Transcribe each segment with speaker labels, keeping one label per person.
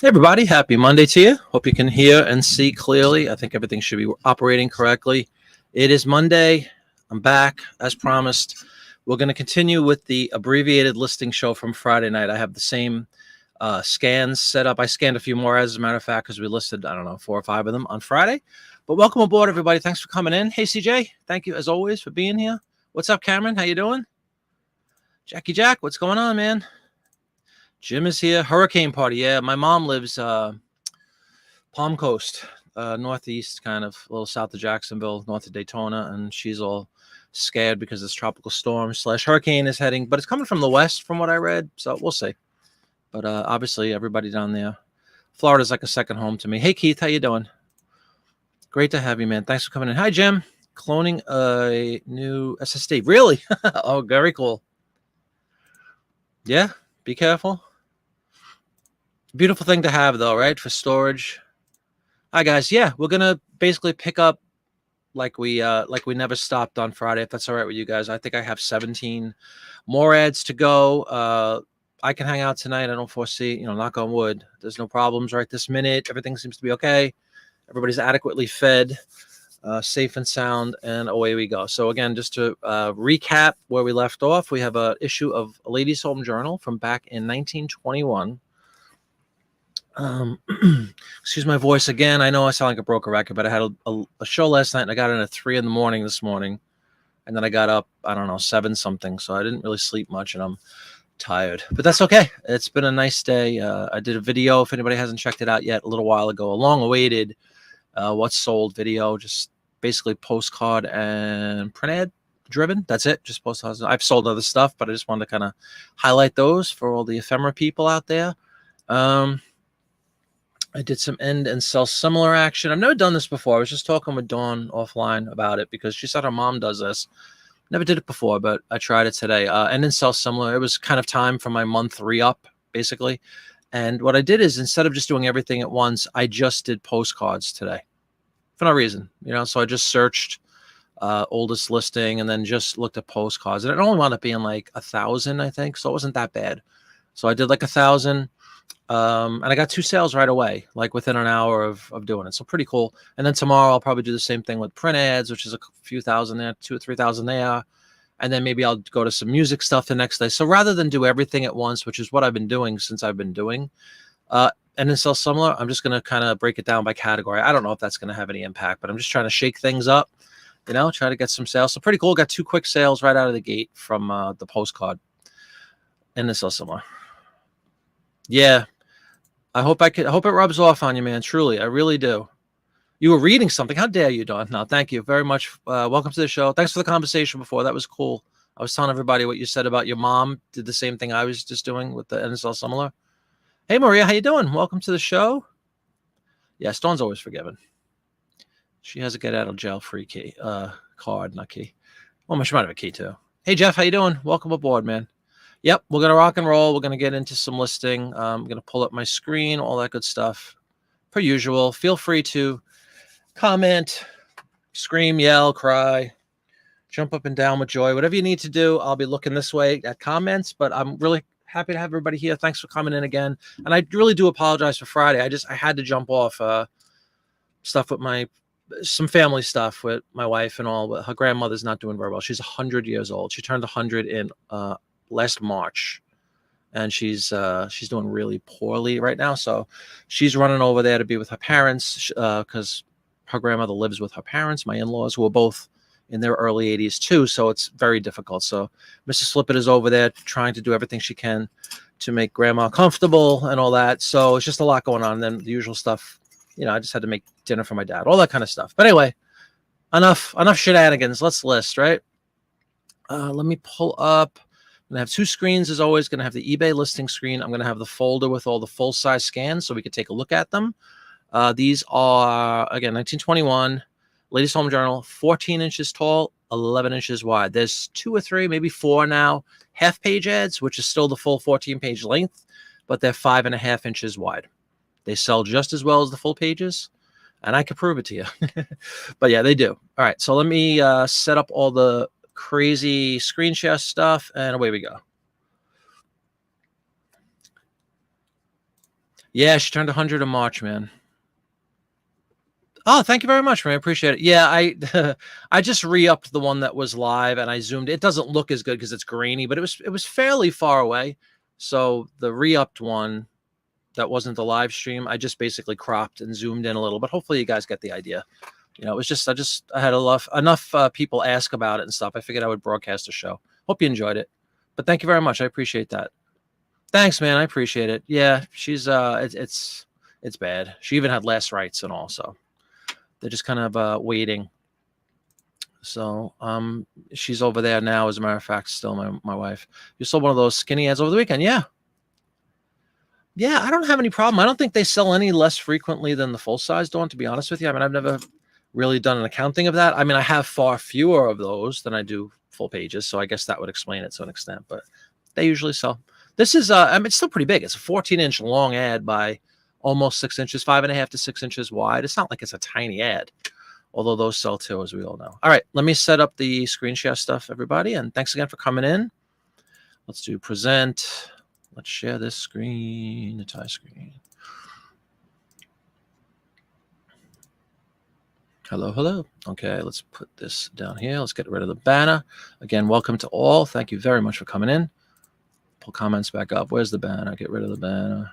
Speaker 1: Hey everybody, happy Monday to you. Hope you can hear and see clearly. I think everything should be operating correctly. It is Monday. I'm back as promised. We're going to continue with the abbreviated listing show from Friday night. I have the same scans set up. I scanned a few more as a matter of fact because we listed, 4 or 5 of them on Friday. But welcome aboard, everybody. Thanks for coming in. Hey, CJ, thank you as always for being here. What's up, Cameron? How you doing? Jackie Jack, what's going on, man? Jim is here. Hurricane party. Yeah, my mom lives Palm Coast, northeast, kind of a little south of Jacksonville, north of Daytona, and she's all scared because this tropical storm / hurricane is heading, but it's coming from the west from what I read, so we'll see. But obviously everybody down there, Florida's like a second home to me. Hey, Keith, how you doing? Great to have you, man. Thanks for coming in. Hi, Jim. Cloning a new SSD. Really? Oh, very cool. Yeah, be careful. Beautiful thing to have, though, right? For storage. Hi, guys. Yeah, we're going to basically pick up like we never stopped on Friday, if that's all right with you guys. I think I have 17 more ads to go. I can hang out tonight. I don't foresee, knock on wood. There's no problems right this minute. Everything seems to be okay. Everybody's adequately fed, safe and sound, and away we go. So again, just to recap where we left off, we have an issue of a Ladies' Home Journal from back in 1921. Excuse my voice again. I know I sound like a broken record, but I had a show last night and I got in at 3 a.m. this morning, and then I got up, 7 something, so I didn't really sleep much and I'm tired, but that's okay. It's been a nice day. I did a video, if anybody hasn't checked it out yet, a little while ago, a long-awaited what's sold video, just basically postcard and print ad driven. That's it. Just postcards. I've sold other stuff, but I just wanted to kind of highlight those for all the ephemera people out there. I did some end and sell similar action. I've never done this before. I was just talking with Dawn offline about it because she said her mom does this. Never did it before, but I tried it today. End and sell similar. It was kind of time for my month re-up, basically. And what I did is instead of just doing everything at once, I just did postcards today for no reason. So I just searched oldest listing and then just looked at postcards. And it only wound up being like 1,000, I think. So it wasn't that bad. So I did like 1,000. And I got 2 sales right away, like within an hour of doing it. So pretty cool. And then tomorrow I'll probably do the same thing with print ads, which is a few thousand there, 2,000 or 3,000 there. And then maybe I'll go to some music stuff the next day. So rather than do everything at once, which is what I've been doing since I've been doing, and then sell similar, I'm just going to kind of break it down by category. I don't know if that's going to have any impact, but I'm just trying to shake things up, try to get some sales. So pretty cool. Got 2 quick sales right out of the gate from the postcard and then sell similar. Yeah. I hope it rubs off on you, man. Truly, I really do. You were reading something. How dare you, Dawn? No, thank you very much. Welcome to the show. Thanks for the conversation before. That was cool. I was telling everybody what you said about your mom. Did the same thing I was just doing with the NSL similar. Hey, Maria, how you doing? Welcome to the show. Yes, Dawn's always forgiven. She has a get out of jail free key, card, not key. Well, she might have a key too. Hey, Jeff, how you doing? Welcome aboard, man. Yep, we're going to rock and roll. We're going to get into some listing. I'm going to pull up my screen, all that good stuff. Per usual, feel free to comment, scream, yell, cry, jump up and down with joy. Whatever you need to do, I'll be looking this way at comments, but I'm really happy to have everybody here. Thanks for coming in again. And I really do apologize for Friday. I had to jump off stuff with some family stuff with my wife and all. Her grandmother's not doing very well. She's 100 years old. She turned 100 in last March, and she's doing really poorly right now. So she's running over there to be with her parents because her grandmother lives with her parents, my in-laws, who are both in their early 80s too. So it's very difficult. So Mrs. Flippett is over there trying to do everything she can to make grandma comfortable and all that. So it's just a lot going on. And then the usual stuff, I just had to make dinner for my dad, all that kind of stuff. But anyway, enough shenanigans. Let's list, right? Let me pull up. I'm going to have 2 screens as always. Going to have the eBay listing screen. I'm going to have the folder with all the full-size scans so we can take a look at them. These are, again, 1921, Ladies' Home Journal, 14 inches tall, 11 inches wide. There's 2 or 3, maybe 4 now, half-page ads, which is still the full 14-page length, but they're 5.5 inches wide. They sell just as well as the full pages, and I can prove it to you. But yeah, they do. All right, so let me set up all the crazy screen share stuff, and away we go. Yeah, she turned 100 in March, man. Oh, thank you very much, man. I appreciate it. Yeah, I I just re-upped the one that was live and I zoomed. It doesn't look as good because it's grainy, but it was fairly far away. So the re-upped one that wasn't the live stream, I just basically cropped and zoomed in a little. But hopefully you guys get the idea. You know, it was just I had enough people ask about it and stuff. I figured I would broadcast a show. Hope you enjoyed it. But thank you very much. I appreciate that. Thanks, man. I appreciate it. Yeah, she's it's bad. She even had last rites and all, so they're just kind of waiting. So she's over there now, as a matter of fact, still my wife. You saw one of those skinny ads over the weekend. Yeah. Yeah, I don't have any problem. I don't think they sell any less frequently than the full size Dawn, to be honest with you. I mean, I've never really done an accounting of that. I mean, I have far fewer of those than I do full pages, so I guess that would explain it to an extent, but they usually sell. This is I mean, it's still pretty big. It's a 14-inch long ad by almost 6 inches, 5.5 to 6 inches wide. It's not like it's a tiny ad, although those sell too, as we all know. All right, let me set up the screen share stuff, everybody, and thanks again for coming in. Let's do present. Let's share this screen, the tie screen. Hello, hello. Okay, let's put this down here. Let's get rid of the banner. Again, welcome to all. Thank you very much for coming in. Pull comments back up. Where's the banner? Get rid of the banner.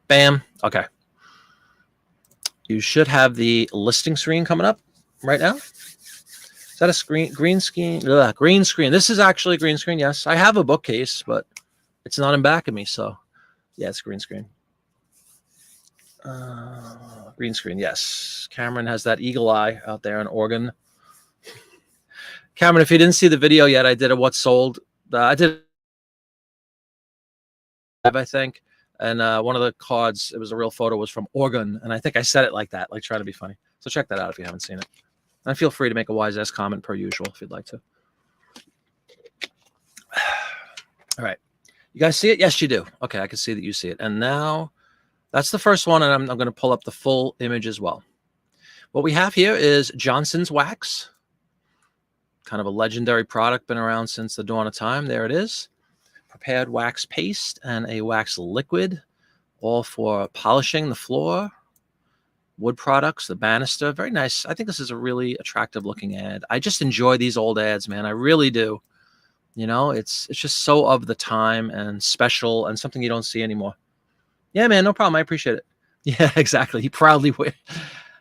Speaker 1: Bam. Okay. You should have the listing screen coming up right now. Is that a screen? Green screen? Ugh, green screen. This is actually a green screen. Yes, I have a bookcase, but it's not in back of me, so yeah, it's green screen. Green screen, yes. Cameron has that eagle eye out there in Oregon. Cameron, if you didn't see the video yet, I did a what sold. I did, I think, and one of the cards, it was a real photo, was from Oregon, and I think I said it like that, like trying to be funny. So check that out if you haven't seen it. And feel free to make a wise ass comment per usual if you'd like to. All right. You guys see it? Yes, you do. Okay, I can see that you see it. And now that's the first one, and I'm going to pull up the full image as well. What we have here is Johnson's wax, kind of a legendary product, been around since the dawn of time. There it is. Prepared wax paste and a wax liquid, all for polishing the floor, wood products, the banister. Very nice. I think this is a really attractive looking ad. I just enjoy these old ads, man. I really do. You know, it's just so of the time and special and something you don't see anymore. Yeah, man, no problem. I appreciate it. Yeah, exactly. He proudly would.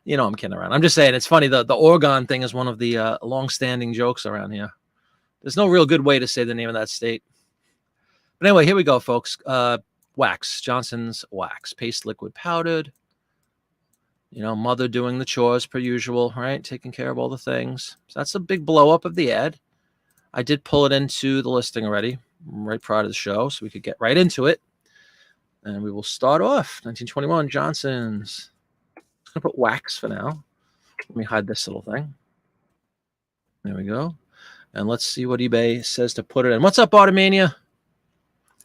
Speaker 1: You know, I'm kidding around. I'm just saying it's funny. The Oregon thing is one of the long-standing jokes around here. There's no real good way to say the name of that state. But anyway, here we go, folks. Wax, Johnson's wax, paste liquid powdered. You know, mother doing the chores per usual, right? Taking care of all the things. So that's a big blow up of the ad. I did pull it into the listing already, right prior to the show, so we could get right into it. And we will start off 1921 Johnson's. I'm going to put wax for now. Let me hide this little thing. There we go. And let's see what eBay says to put it in. What's up, Bartomania?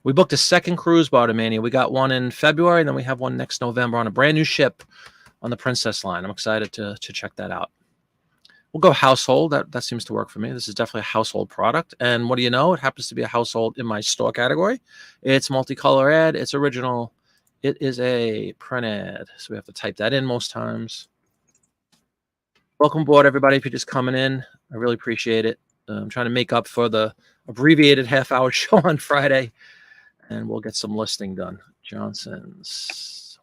Speaker 1: We booked a second cruise, Bartomania. We got one in February, and then we have one next November on a brand new ship on the Princess line. I'm excited to check that out. We'll go household. That seems to work for me. This is definitely a household product. And what do you know? It happens to be a household in my store category. It's multicolor ad. It's original. It is a print ad. So we have to type that in most times. Welcome aboard, everybody. If you're just coming in, I really appreciate it. I'm trying to make up for the abbreviated half-hour show on Friday. And we'll get some listing done. Johnson's.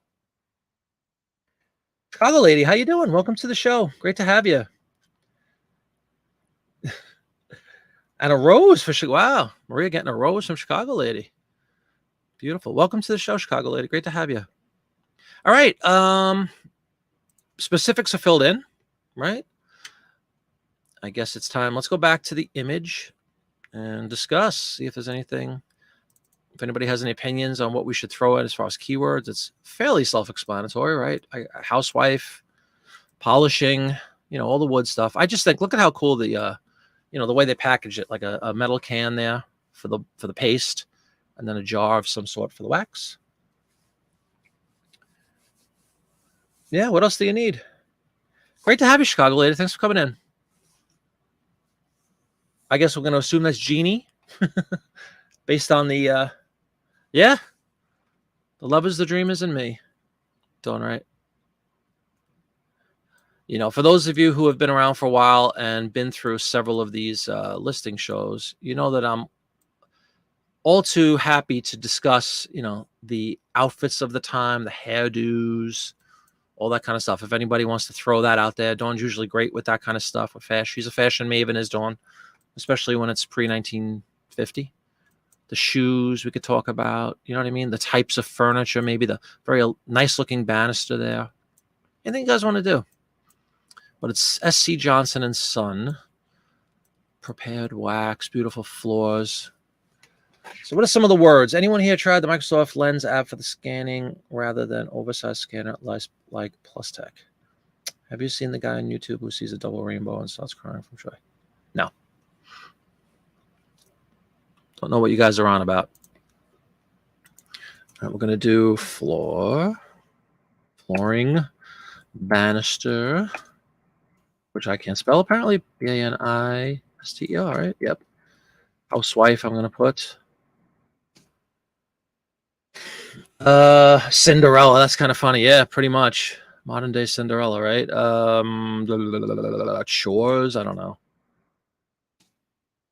Speaker 1: Chicago lady, how you doing? Welcome to the show. Great to have you. And a rose for Chicago. Wow, Maria getting a rose from Chicago lady. Beautiful. Welcome to the show, Chicago lady. Great to have you. All right. Specifics are filled in, right? I guess it's time. Let's go back to the image and discuss. See if there's anything. If anybody has any opinions on what we should throw in as far as keywords, it's fairly self-explanatory, right? A housewife, polishing, you know, all the wood stuff. I just think, look at how cool the you know, the way they package it, like a metal can there for the paste, and then a jar of some sort for the wax. Yeah, what else do you need? Great to have you, Chicago lady. Thanks for coming in. I guess we're going to assume that's Jeannie, based on the, yeah. The love is the dream is in me. Doing right. You know, for those of you who have been around for a while and been through several of these listing shows, you know that I'm all too happy to discuss, you know, the outfits of the time, the hairdos, all that kind of stuff. If anybody wants to throw that out there, Dawn's usually great with that kind of stuff. With fashion, she's a fashion maven, is Dawn, especially when it's pre-1950. The shoes we could talk about, you know what I mean? The types of furniture, maybe the very nice looking banister there. Anything you guys want to do? But it's SC Johnson and Son. Prepared wax, beautiful floors. So what are some of the words? Anyone here tried the Microsoft Lens app for the scanning rather than oversized scanner like Plus Tech? Have you seen the guy on YouTube who sees a double rainbow and starts crying from joy? No. Don't know what you guys are on about. All right, we're going to do flooring, banister, which I can't spell apparently. B-A-N-I-S-T-E-R, right? Yep. Housewife, I'm going to put. Cinderella, that's kind of funny. Yeah, pretty much. Modern day Cinderella, right? Chores, I don't know.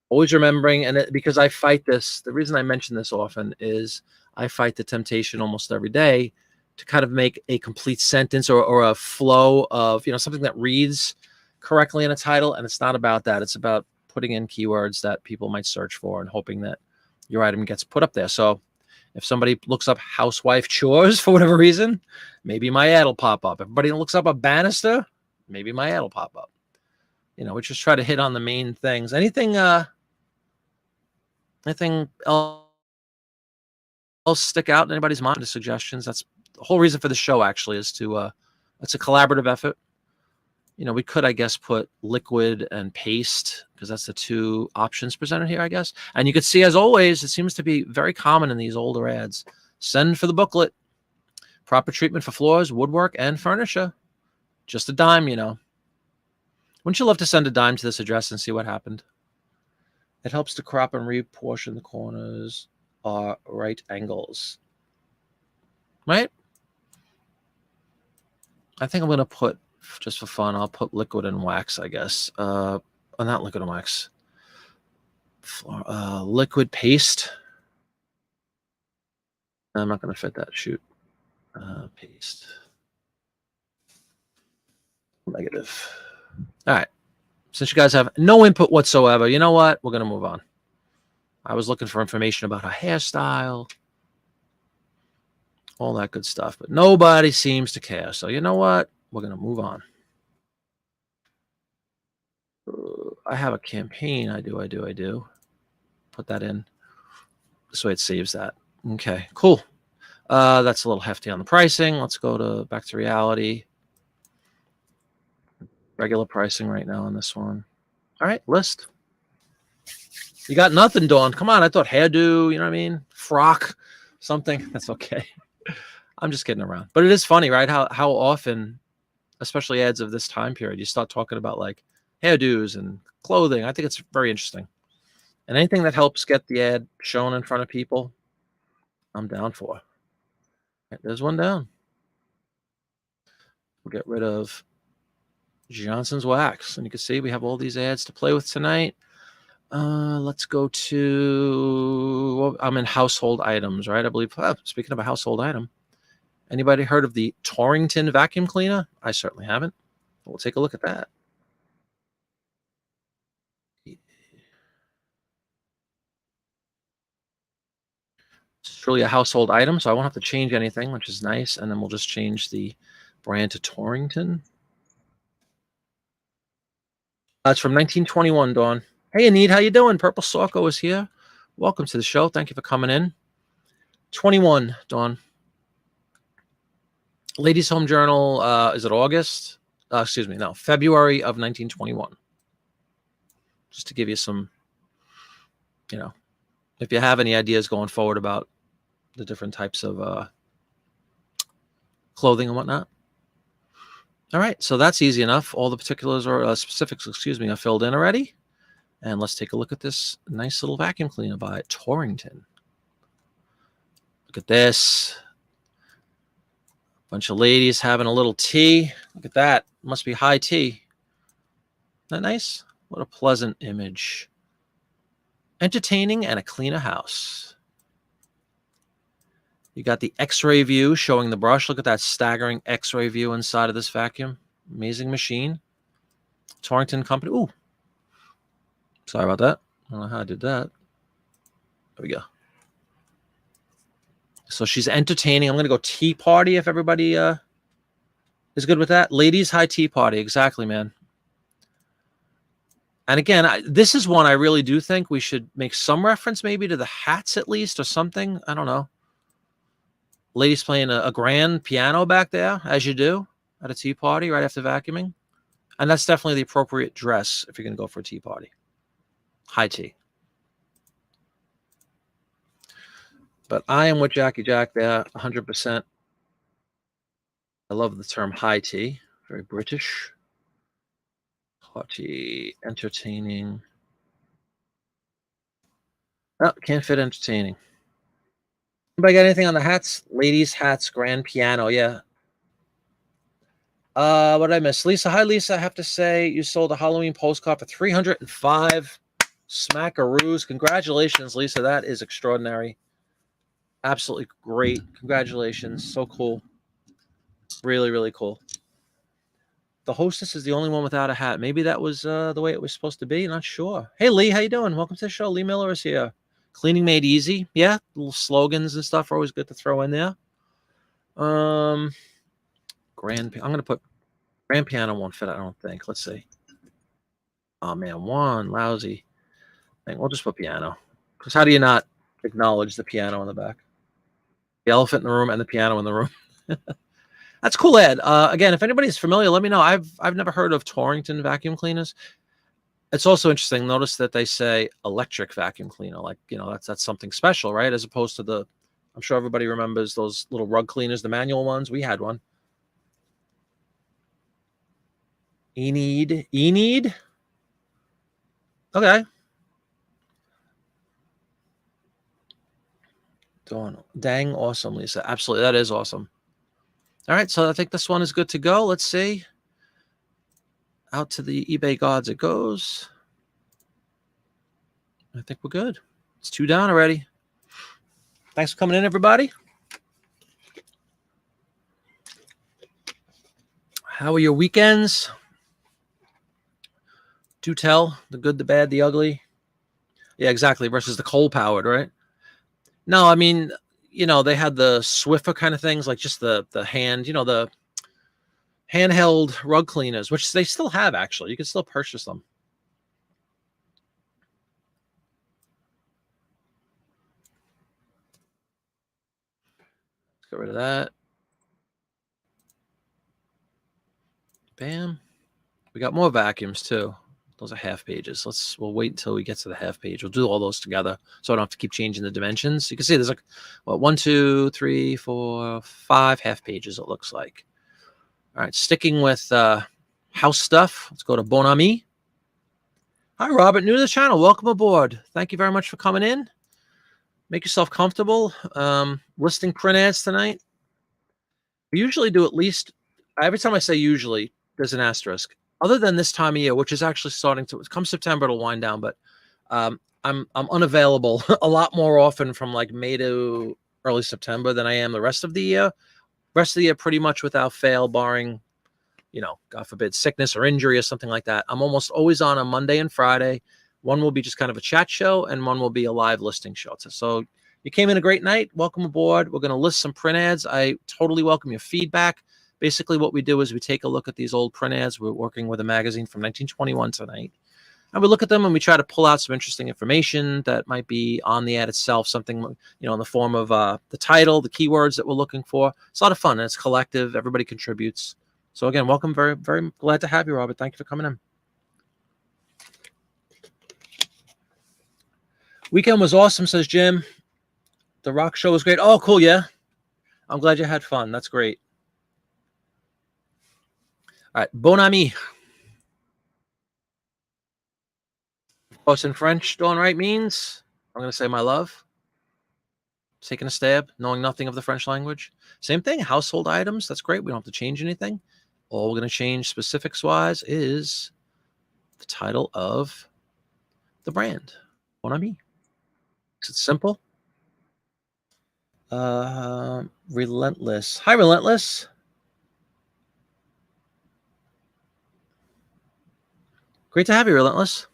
Speaker 1: Always remembering, and because I fight this, the reason I mention this often is I fight the temptation almost every day to kind of make a complete sentence or a flow of, you know, something that reads correctly in a title. And it's not about that. It's about putting in keywords that people might search for and hoping that your item gets put up there. So if somebody looks up housewife chores for whatever reason, maybe my ad will pop up. If everybody looks up a banister, maybe my ad will pop up. You know, we just try to hit on the main things. Anything else stick out in anybody's mind? The suggestions. That's the whole reason for the show, actually, is to it's a collaborative effort. You know, we could, I guess, put liquid and paste because that's the two options presented here, I guess. And you could see, as always, it seems to be very common in these older ads. Send for the booklet. Proper treatment for floors, woodwork, and furniture. Just a dime, you know. Wouldn't you love to send a dime to this address and see what happened? It helps to crop and reportion the corners are right angles. Right? I think I'm going to put, just for fun, I'll put liquid and wax, I guess. Not liquid and wax. Liquid paste. I'm not going to fit that. Shoot. Paste. Negative. All right. Since you guys have no input whatsoever, you know what? We're going to move on. I was looking for information about her hairstyle, all that good stuff, but nobody seems to care. So you know what? We're going to move on. I have a campaign. I do. Put that in. This way it saves that. Okay, cool. That's a little hefty on the pricing. Let's go back to reality. Regular pricing right now on this one. All right, list. You got nothing, Dawn. Come on, I thought hairdo, you know what I mean? Frock, something. That's okay. I'm just kidding around. But it is funny, right? How often, especially ads of this time period, you start talking about like hairdos and clothing. I think it's very interesting. And anything that helps get the ad shown in front of people, I'm down for. Right, there's one down. We'll get rid of Johnson's wax. And you can see we have all these ads to play with tonight. Let's go to, well, I'm in household items, right? I believe, speaking of a household item, anybody heard of the Torrington vacuum cleaner? I certainly haven't. We'll take a look at that. It's truly a household item, so I won't have to change anything, which is nice. And then we'll just change the brand to Torrington. It's from 1921, Dawn. Hey, Anid, how you doing? Purple Sorko is here. Welcome to the show. Thank you for coming in. 21, Dawn. Ladies' Home Journal, is it August? Excuse me, no, February of 1921. Just to give you some, you know, if you have any ideas going forward about the different types of clothing and whatnot. All right, so that's easy enough. All the particulars or specifics, excuse me, are filled in already. And let's take a look at this nice little vacuum cleaner by Torrington. Look at this. Bunch of ladies having a little tea. Look at that. Must be high tea. Isn't that nice? What a pleasant image. Entertaining and a cleaner house. You got the X-ray view showing the brush. Look at that staggering X-ray view inside of this vacuum. Amazing machine. Torrington Company. Ooh. Sorry about that. I don't know how I did that. There we go. So she's entertaining. I'm going to go tea party if everybody is good with that. Ladies' high tea party. Exactly, man. And again, this is one I really do think we should make some reference maybe to the hats at least or something. I don't know. Ladies playing a grand piano back there, as you do at a tea party right after vacuuming. And that's definitely the appropriate dress if you're going to go for a tea party. High tea. But I am with Jackie Jack there, 100%. I love the term high tea. Very British. Haughty, entertaining. Oh, can't fit entertaining. Anybody got anything on the hats? Ladies' hats, grand piano, yeah. What did I miss? Lisa, hi Lisa. I have to say you sold a Halloween postcard for 305 smackaroos. Congratulations, Lisa. That is extraordinary. Absolutely great. Congratulations. So cool. Really, really cool. The hostess is the only one without a hat. Maybe that was the way it was supposed to be. Not sure. Hey, Lee, how you doing? Welcome to the show. Lee Miller is here. Cleaning made easy. Yeah, little slogans and stuff are always good to throw in there. I'm going to put grand piano won't fit, I don't think. Let's see. Oh, man, one lousy thing. We'll just put piano. Because how do you not acknowledge the piano in the back? The elephant in the room and the piano in the room. That's cool, Ed. Again, if anybody's familiar, let me know. I've never heard of Torrington vacuum cleaners. It's also interesting. Notice that they say electric vacuum cleaner, like, you know, that's something special, right? As opposed to the, I'm sure everybody remembers those little rug cleaners, the manual ones. We had one. Enid. Okay. Dang, awesome, Lisa. Absolutely, that is awesome. All right, so I think this one is good to go. Let's see. Out to the eBay gods it goes. I think we're good. It's 2 down already. Thanks for coming in, everybody. How are your weekends? Do tell. The good, the bad, the ugly. Yeah, exactly. Versus the coal-powered, right? No, I mean, you know, they had the Swiffer kind of things, like just the hand, you know, the handheld rug cleaners, which they still have, actually. You can still purchase them. Let's get rid of that. Bam. We got more vacuums, too. Those are half pages. We'll wait until we get to the half page. We'll do all those together so I don't have to keep changing the dimensions. You can see there's like, what, 1, 2, 3, 4, 5 half pages, it looks like. All right, sticking with house stuff. Let's go to Bon Ami. Hi, Robert. New to the channel. Welcome aboard. Thank you very much for coming in. Make yourself comfortable. Listing print ads tonight. We usually do at least, every time I say usually, there's an asterisk. Other than this time of year, which is actually starting to come September, it'll wind down. But I'm unavailable a lot more often from like May to early September than I am the rest of the year. Rest of the year, pretty much without fail, barring, you know, God forbid, sickness or injury or something like that. I'm almost always on a Monday and Friday. One will be just kind of a chat show, and one will be a live listing show. So you came in a great night. Welcome aboard. We're going to list some print ads. I totally welcome your feedback. Basically, what we do is we take a look at these old print ads. We're working with a magazine from 1921 tonight. And we look at them and we try to pull out some interesting information that might be on the ad itself, something, you know, in the form of the title, the keywords that we're looking for. It's a lot of fun, and it's collective. Everybody contributes. So again, welcome. Very, very glad to have you, Robert. Thank you for coming in. Weekend was awesome, says Jim. The rock show was great. Oh, cool. Yeah. I'm glad you had fun. That's great. All right. Bon ami. Of course, in French, doing right means, I'm going to say my love. taking a stab, knowing nothing of the French language. Same thing, household items. That's great. We don't have to change anything. All we're going to change specifics-wise is the title of the brand. Bon ami. It's simple. Relentless. Hi, Relentless. Great to have you, Relentless.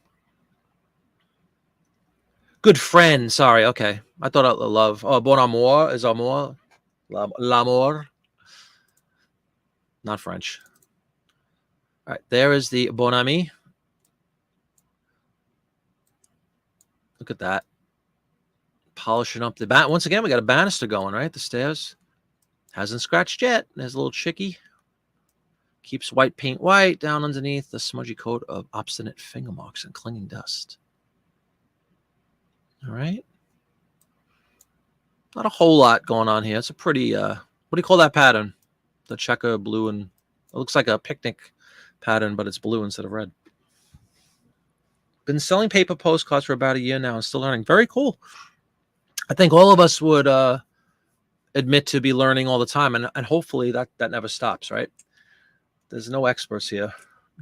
Speaker 1: Good friend. Sorry. Okay. I thought love. Oh, bon amour is amour. L'amour. Not French. All right. There is the bon ami. Look at that. Polishing up the bat. Once again, we got a banister going, right? The stairs. Hasn't scratched yet. There's a little chickie. Keeps white paint white down underneath the smudgy coat of obstinate finger marks and clinging dust. All right. Not a whole lot going on here. It's a pretty, what do you call that pattern? The checker blue, and it looks like a picnic pattern, but it's blue instead of red. Been selling paper postcards for about a year now and still learning. Very cool. I think all of us would admit to be learning all the time, and hopefully that never stops, right? There's no experts here.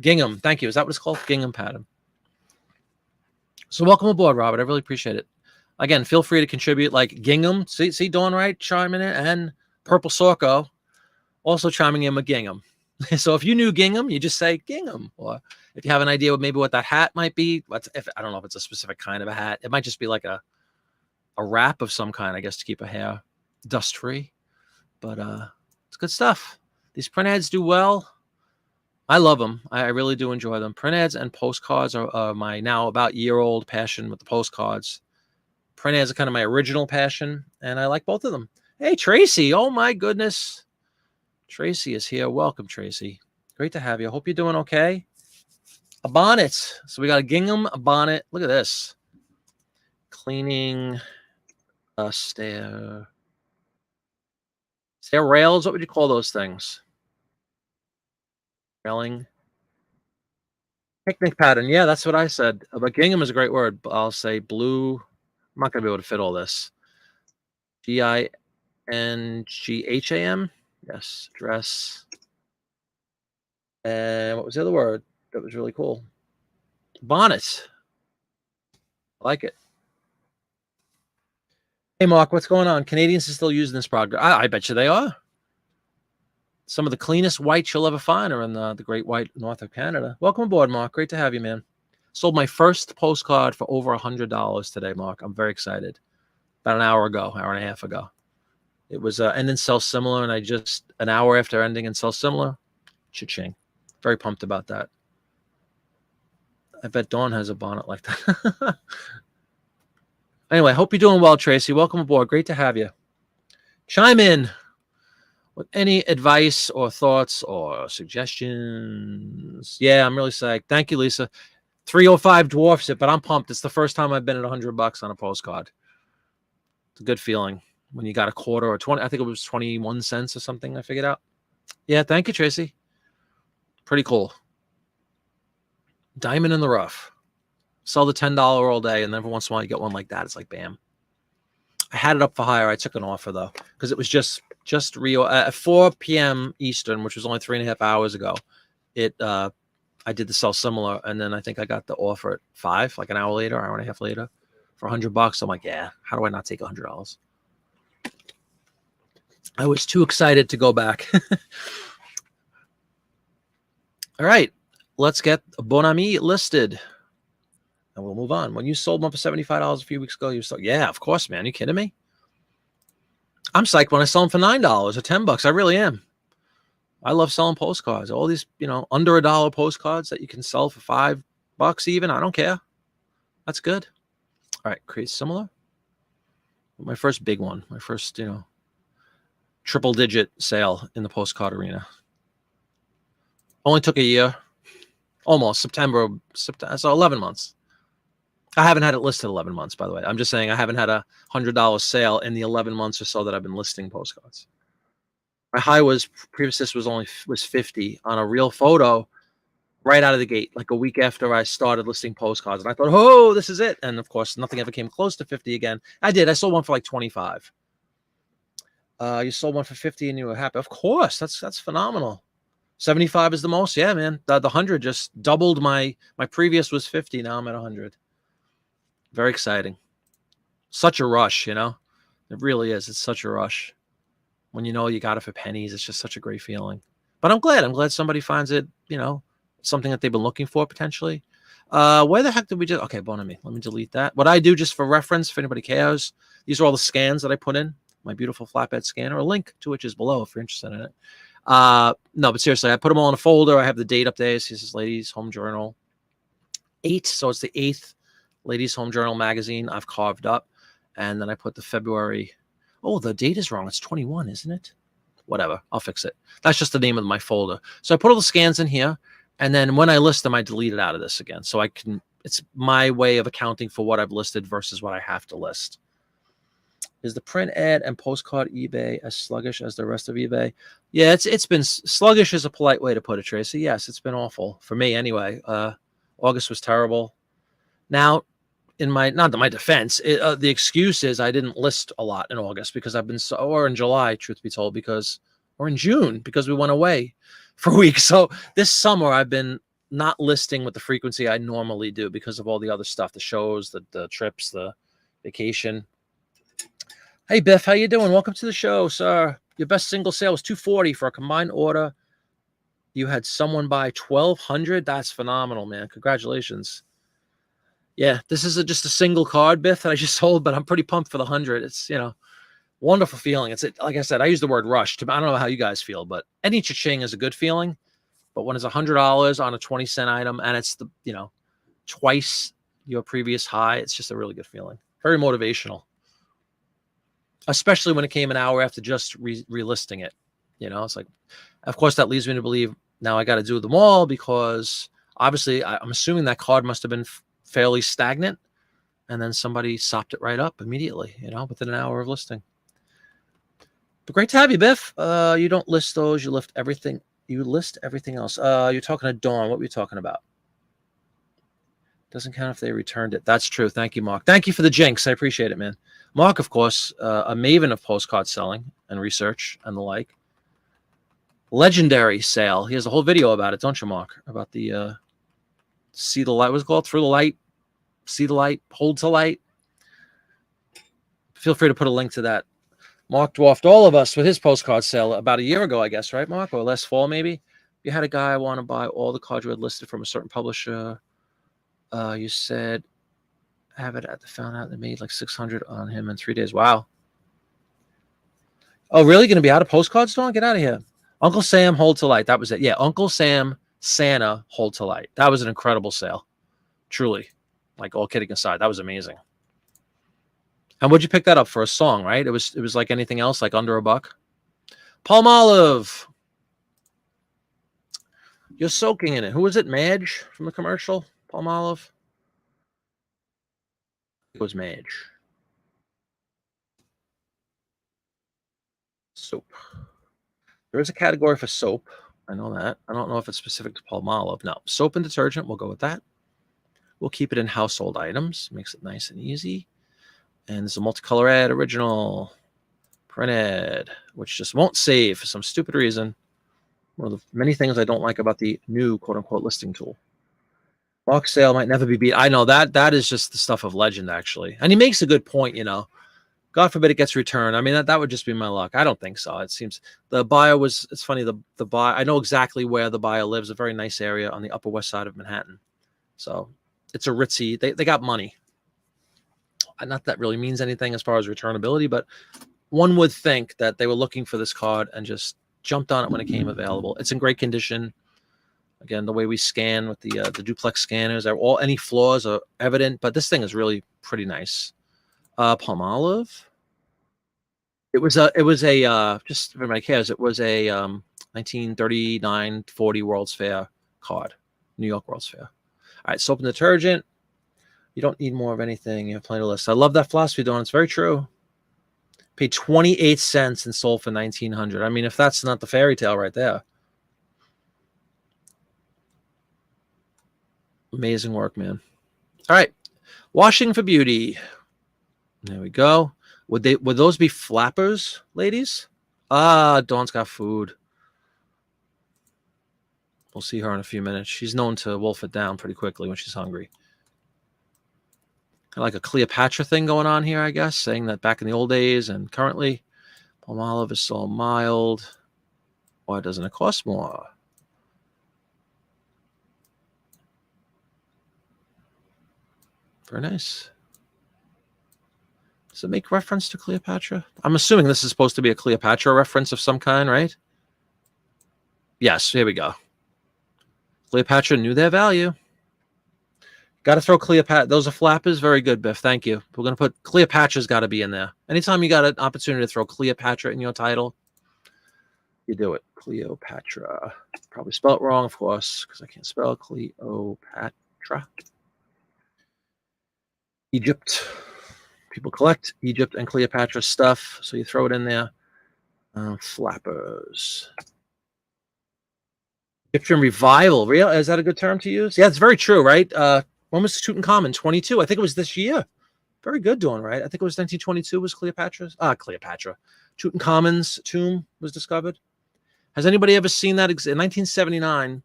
Speaker 1: Gingham, thank you. Is that what it's called? Gingham pattern. So welcome aboard, Robert. I really appreciate it. Again, feel free to contribute like Gingham. See Dawn Wright chiming in, and Purple Sorko also chiming in with Gingham. So if you knew Gingham, you just say Gingham. Or if you have an idea of maybe what that hat might be, I don't know if it's a specific kind of a hat. It might just be like a wrap of some kind, I guess, to keep a hair dust free. But it's good stuff. These print ads do well. I love them. I really do enjoy them. Print ads and postcards are my now about year-old passion with the postcards. Print ads are kind of my original passion, and I like both of them. Hey, Tracy. Oh, my goodness. Tracy is here. Welcome, Tracy. Great to have you. I hope you're doing okay. A bonnet. So we got a gingham bonnet. Look at this. Cleaning stair rails. What would you call those things? Railing. Picnic pattern. Yeah, that's what I said. But gingham is a great word. I'll say blue. I'm not going to be able to fit all this. Gingham. Yes, dress. And what was the other word that was really cool? Bonnet. I like it. Hey, Mark, what's going on? Canadians are still using this product. I bet you they are. Some of the cleanest whites you'll ever find are in the great white north of Canada. Welcome aboard, Mark. Great to have you, man. Sold my first postcard for over $100 today, Mark. I'm very excited. About an hour and a half ago. It was end and sell similar, and I just, an hour after ending and sell similar, cha-ching. Very pumped about that. I bet Dawn has a bonnet like that. Anyway, hope you're doing well, Tracy. Welcome aboard. Great to have you. Chime in with any advice or thoughts or suggestions. Yeah, I'm really psyched. Thank you, Lisa. 305 dwarfs it, but I'm pumped. It's the first time I've been at $100 on a postcard. It's a good feeling when you got a quarter or 20. I think it was 21 cents or something I figured out. Yeah, thank you, Tracy. Pretty cool. Diamond in the rough. Sell the $10 all day, and then every once in a while you get one like that. It's like, bam. I had it up for hire. I took an offer, though, because it was just Rio at 4 p.m. Eastern, which was only 3.5 hours ago. I did the sell similar, and then I think I got the offer at 5, like an hour later, hour and a half later, for $100. I'm like, yeah, how do I not take $100? I was too excited to go back. All right, let's get Bon Ami listed. And we'll move on. When you sold one for $75 a few weeks ago, you sold, yeah, of course, man. You kidding me? I'm psyched when I sell them for $9 or $10. I really am. I love selling postcards. All these, under $1 postcards that you can sell for $5 even. I don't care. That's good. All right, create similar. My first big one. My first, triple-digit sale in the postcard arena. Only took a year. Almost September. So 11 months. I haven't had it listed 11 months, by the way. I'm just saying I haven't had a $100 sale in the 11 months or so that I've been listing postcards. My high was previous was 50 on a real photo right out of the gate, like a week after I started listing postcards. And I thought, oh, this is it. And of course, nothing ever came close to 50 again. I did. I sold one for like 25. You sold one for 50 and you were happy. Of course, that's phenomenal. 75 is the most. Yeah, man. The 100 just doubled my previous was 50. Now I'm at 100. Very exciting. Such a rush, you know? It really is. It's such a rush. When you know you got it for pennies, it's just such a great feeling. But I'm glad. I'm glad somebody finds it, you know, something that they've been looking for potentially. Where the heck did we just... Okay, bon ami. Let me delete that. What I do, just for reference, if anybody cares, these are all the scans that I put in. My beautiful flatbed scanner. A link to which is below if you're interested in it. No, but seriously, I put them all in a folder. I have the date up there. This is Ladies Home Journal 8. So it's the 8th Ladies Home Journal magazine I've carved up. And then I put the February. Oh, the date is wrong. It's 21, isn't it? Whatever. I'll fix it. That's just the name of my folder. So I put all the scans in here. And then when I list them, I delete it out of this again. So I can, it's my way of accounting for what I've listed versus what I have to list. Is the print ad and postcard eBay as sluggish as the rest of eBay? Yeah, it's been sluggish is a polite way to put it, Tracy. Yes, it's been awful for me anyway. August was terrible. Now, in my, not my defense, the excuse is I didn't list a lot in August because I've been or in July, truth be told, or in June because we went away for a week. So this summer I've been not listing with the frequency I normally do because of all the other stuff, the shows, the trips, the vacation. Hey, Biff, how you doing? Welcome to the show, sir. Your best single sale was $240 for a combined order. You had someone buy $1,200. That's phenomenal, man. Congratulations. Yeah, this is just a single card, Biff, that I just sold, but I'm pretty pumped for the 100. It's, you know, wonderful feeling. It's like I said, I use the word rush. I don't know how you guys feel, but any cha-ching is a good feeling. But when it's $100 on a 20-cent item and it's the, you know, twice your previous high, it's just a really good feeling. Very motivational. Especially when it came an hour after just relisting it. You know, it's like, of course, that leads me to believe now I got to do them all because obviously I'm assuming that card must have been fairly stagnant. And then somebody sopped it right up immediately, you know, within an hour of listing. But great to have you, Biff. You don't list those. You list everything. You list everything else. You're talking to Dawn. What were you talking about? Doesn't count if they returned it. That's true. Thank you, Mark. Thank you for the jinx. I appreciate it, man. Mark, of course, a maven of postcard selling and research and the like. Legendary sale. He has a whole video about it, don't you, Mark? About the see the light. What's it called? Through the light, see the light, hold to light. Feel free to put a link to that. Mark dwarfed all of us with his postcard sale about a year ago, I guess, right, Mark? Or last fall, maybe? You had a guy want to buy all the cards you had listed from a certain publisher. You said have it at the found out they made like 600 on him in 3 days. Wow. Oh, really? Going to be out of postcards, Dawn? Get out of here. Uncle Sam, hold to light. That was it. Yeah, Uncle Sam, Santa, hold to light. That was an incredible sale. Truly. Like, all kidding aside, that was amazing. And would you pick that up for a song, right? It was like anything else, like under $1. Palmolive. You're soaking in it. Who was it? Madge from the commercial? Palmolive? It was Madge. Soap. There is a category for soap. I know that. I don't know if it's specific to Palmolive. No. Soap and detergent. We'll go with that. We'll keep it in household items. Makes it nice and easy. And there's a multicolor ad, original, print ad, which just won't save for some stupid reason. One of the many things I don't like about the new quote-unquote listing tool. Mark sale might never be beat. I know that is just the stuff of legend, actually. And he makes a good point, you know. God forbid it gets returned. I mean, that would just be my luck. I don't think so. It seems the buyer was, it's funny, the buyer, I know exactly where the buyer lives, a very nice area on the Upper West Side of Manhattan. So it's a ritzy, they got money. Not that really means anything as far as returnability, but one would think that they were looking for this card and just jumped on it when it came available. It's in great condition. Again, the way we scan with the duplex scanners, any flaws are evident, but this thing is really pretty nice. Palmolive. It was a just for my cares, it was a 1939-40 World's Fair card, New York World's Fair. All right, soap and detergent. You don't need more of anything. You have plenty to list. I love that philosophy, Dawn. It's very true. Paid 28 cents and sold for $1,900. I mean, if that's not the fairy tale right there. Amazing work, man. All right. Washing for beauty. There we go. Would those be flappers, ladies? Ah, Dawn's got food. We'll see her in a few minutes. She's known to wolf it down pretty quickly when she's hungry. Kind of like a Cleopatra thing going on here, I guess, saying that back in the old days and currently, Palmolive is so mild. Why doesn't it cost more? Very nice. Does it make reference to Cleopatra? I'm assuming this is supposed to be a Cleopatra reference of some kind, right? Yes, here we go. Cleopatra knew their value. Got to throw Cleopatra. Those are flappers. Very good, Biff. Thank you. We're going to put Cleopatra's got to be in there. Anytime you got an opportunity to throw Cleopatra in your title, you do it. Cleopatra. Probably spelled wrong, of course, because I can't spell Cleopatra. Egypt. People collect Egypt and Cleopatra stuff, so you throw it in there. Flappers. Egyptian revival. Real? Is that a good term to use? Yeah, it's very true, right? When was Tutankhamun? 22. I think it was this year. Very good, Dawn, right? I think it was 1922 was Cleopatra. Tutankhamun's tomb was discovered. Has anybody ever seen that? In 1979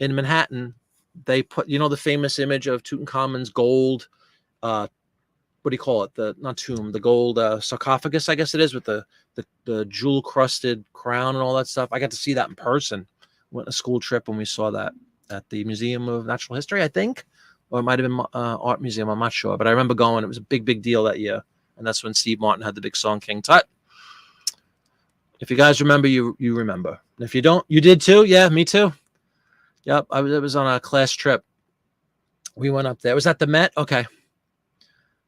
Speaker 1: in Manhattan, they put, the famous image of Tutankhamun's gold, what do you call it? The gold sarcophagus, I guess it is, with the jewel-crusted crown and all that stuff. I got to see that in person. Went on a school trip when we saw that at the Museum of Natural History, I think. Or it might have been Art Museum, I'm not sure. But I remember going. It was a big, big deal that year. And that's when Steve Martin had the big song, King Tut. If you guys remember, you remember. And if you don't, you did too? Yeah, me too. Yep, it was on a class trip. We went up there. Was that the Met? Okay.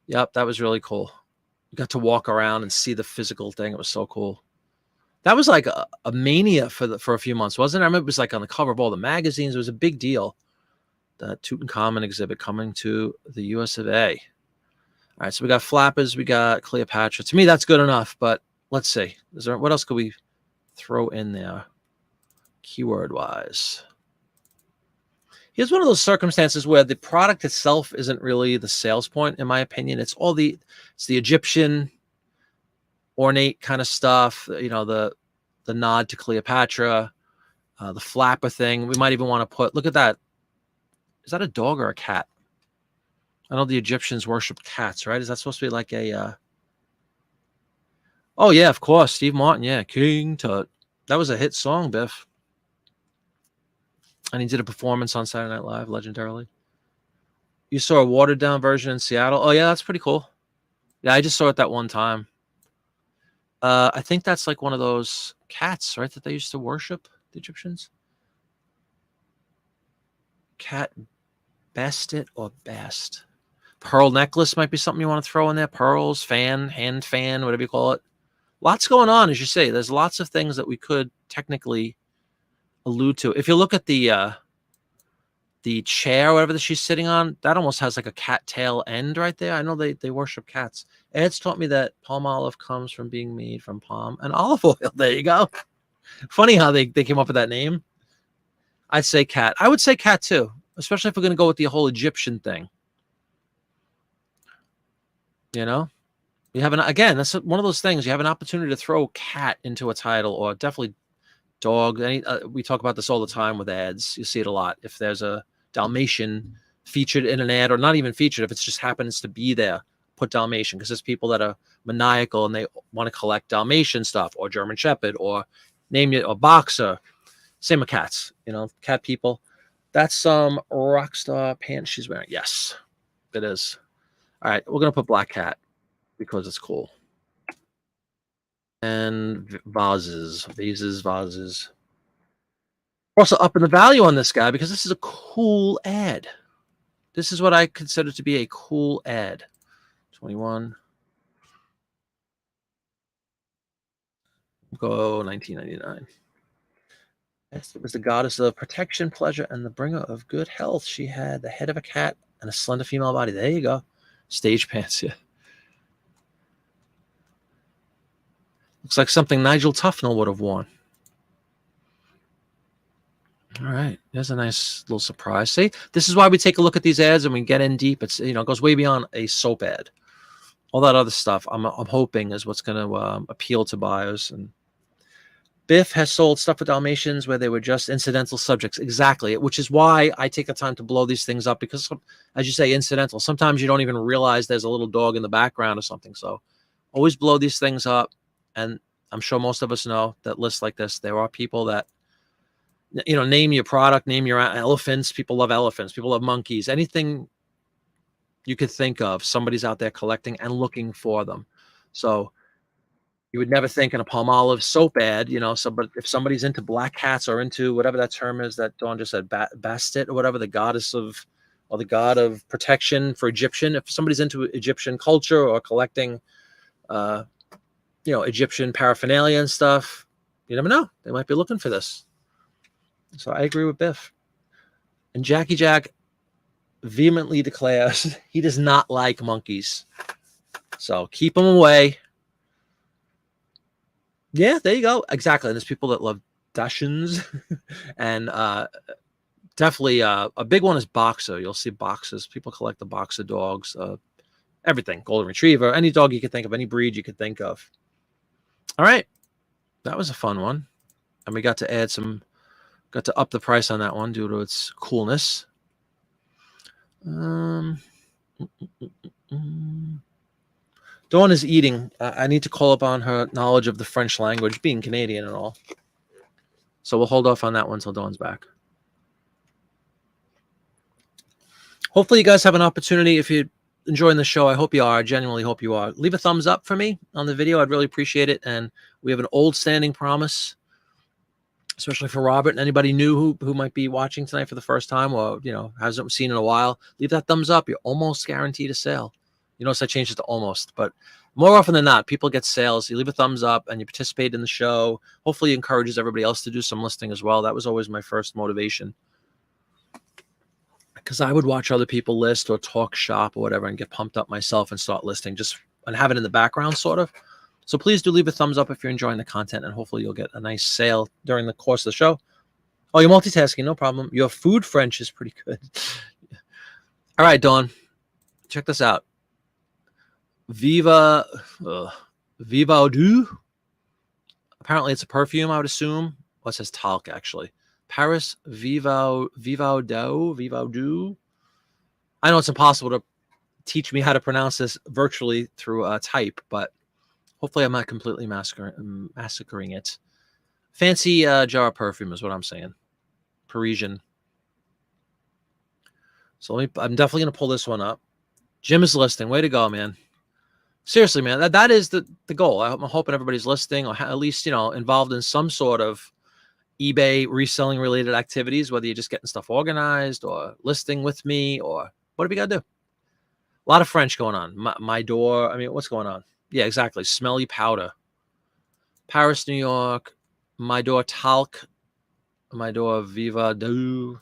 Speaker 1: Yep, that was really cool. You got to walk around and see the physical thing. It was so cool. That was like a mania for a few months, wasn't it? I remember it was like on the cover of all the magazines. It was a big deal. The Tutankhamun exhibit coming to the US of A. All right, so we got flappers, we got Cleopatra. To me, that's good enough, but let's see. What else could we throw in there keyword-wise? Here's one of those circumstances where the product itself isn't really the sales point, in my opinion. It's the Egyptian ornate kind of stuff, the nod to Cleopatra, the flapper thing. We might even want to put, look at that. Is that a dog or a cat? I know the Egyptians worship cats, right? Is that supposed to be like a... Oh, yeah, of course. Steve Martin, yeah. King Tut. That was a hit song, Biff. And he did a performance on Saturday Night Live, legendarily. You saw a watered-down version in Seattle? Oh, yeah, that's pretty cool. Yeah, I just saw it that one time. I think that's like one of those cats, right, that they used to worship, the Egyptians. Cat Bastet or Bast. Pearl necklace might be something you want to throw in there. Pearls, hand fan, whatever you call it. Lots going on, as you say. There's lots of things that we could technically allude to. If you look at the chair, whatever that she's sitting on, that almost has like a cat tail end right there. I know they worship cats. Ed's taught me that Palmolive comes from being made from palm and olive oil. There you go. Funny how they came up with that name. I'd say cat. I would say cat too, especially if we're going to go with the whole Egyptian thing. You have again, that's one of those things. You have an opportunity to throw cat into a title, or definitely dog. We talk about this all the time with ads. You see it a lot. If there's a Dalmatian featured in an ad, or not even featured, if it just happens to be there, put Dalmatian, because there's people that are maniacal and they want to collect Dalmatian stuff, or German Shepherd, or name it, or boxer. Same with cats, cat people. That's some rock star pants she's wearing. Yes, it is. All right, we're going to put black cat because it's cool. And vases. Also upping the value on this guy because this is a cool ad. This is what I consider to be a cool ad. 21. Go 1999. Yes, it was the goddess of protection, pleasure, and the bringer of good health. She had the head of a cat and a slender female body. There you go. Stage pants, yeah. Looks like something Nigel Tufnell would have worn. All right, there's a nice little surprise. See, this is why we take a look at these ads and we get in deep. It's, it goes way beyond a soap ad. All that other stuff, I'm hoping, is what's going to appeal to buyers. And Biff has sold stuff with Dalmatians where they were just incidental subjects. Exactly, which is why I take the time to blow these things up, because, as you say, incidental. Sometimes you don't even realize there's a little dog in the background or something. So always blow these things up. And I'm sure most of us know that lists like this, there are people that, name your product, name your elephants. People love elephants. People love monkeys. Anything you could think of, somebody's out there collecting and looking for them. So you would never think in a Palmolive soap ad, but if somebody's into black cats or into whatever that term is that Dawn just said, Bastet or whatever, the goddess of, or the god of protection for Egyptian, if somebody's into Egyptian culture or collecting, Egyptian paraphernalia and stuff, you never know. They might be looking for this. So I agree with Biff. And Jackie Jack vehemently declares he does not like monkeys. So keep them away. Yeah, there you go. Exactly. And there's people that love Dachshunds. And definitely a big one is Boxer. You'll see boxes. People collect the Boxer dogs. Everything. Golden Retriever. Any dog you could think of. Any breed you could think of. All right. That was a fun one. And we got to up the price on that one due to its coolness. Dawn is eating. I need to call upon her knowledge of the French language, being Canadian and all. So we'll hold off on that one until Dawn's back. Hopefully you guys have an opportunity. If you're enjoying the show, I hope you are. I genuinely hope you are. Leave a thumbs up for me on the video. I'd really appreciate it. And we have an old standing promise, especially for Robert and anybody new who might be watching tonight for the first time, or, hasn't seen in a while. Leave that thumbs up. You're almost guaranteed a sale. You notice I changed it to almost, but more often than not, people get sales. You leave a thumbs up and you participate in the show. Hopefully it encourages everybody else to do some listing as well. That was always my first motivation, because I would watch other people list or talk shop or whatever and get pumped up myself and start listing and have it in the background sort of. So please do leave a thumbs up if you're enjoying the content, and hopefully you'll get a nice sale during the course of the show. Oh, you're multitasking. No problem. Your food French is pretty good. All right, Dawn, check this out. Vivaudou. Apparently it's a perfume, I would assume. Well, it says talc, actually. Paris Vivaudou. I know it's impossible to teach me how to pronounce this virtually through type, but hopefully I'm not completely massacring it. Fancy jar of perfume is what I'm saying. Parisian. So I'm definitely going to pull this one up. Jim is listing. Way to go, man. Seriously, man, that is the goal. I'm hoping everybody's listing, or at least, involved in some sort of eBay reselling related activities, whether you're just getting stuff organized or listing with me, or what do we got to do? A lot of French going on. My door. I mean, what's going on? Yeah, exactly. Smelly powder. Paris, New York. My door talc. My door Vivaudou.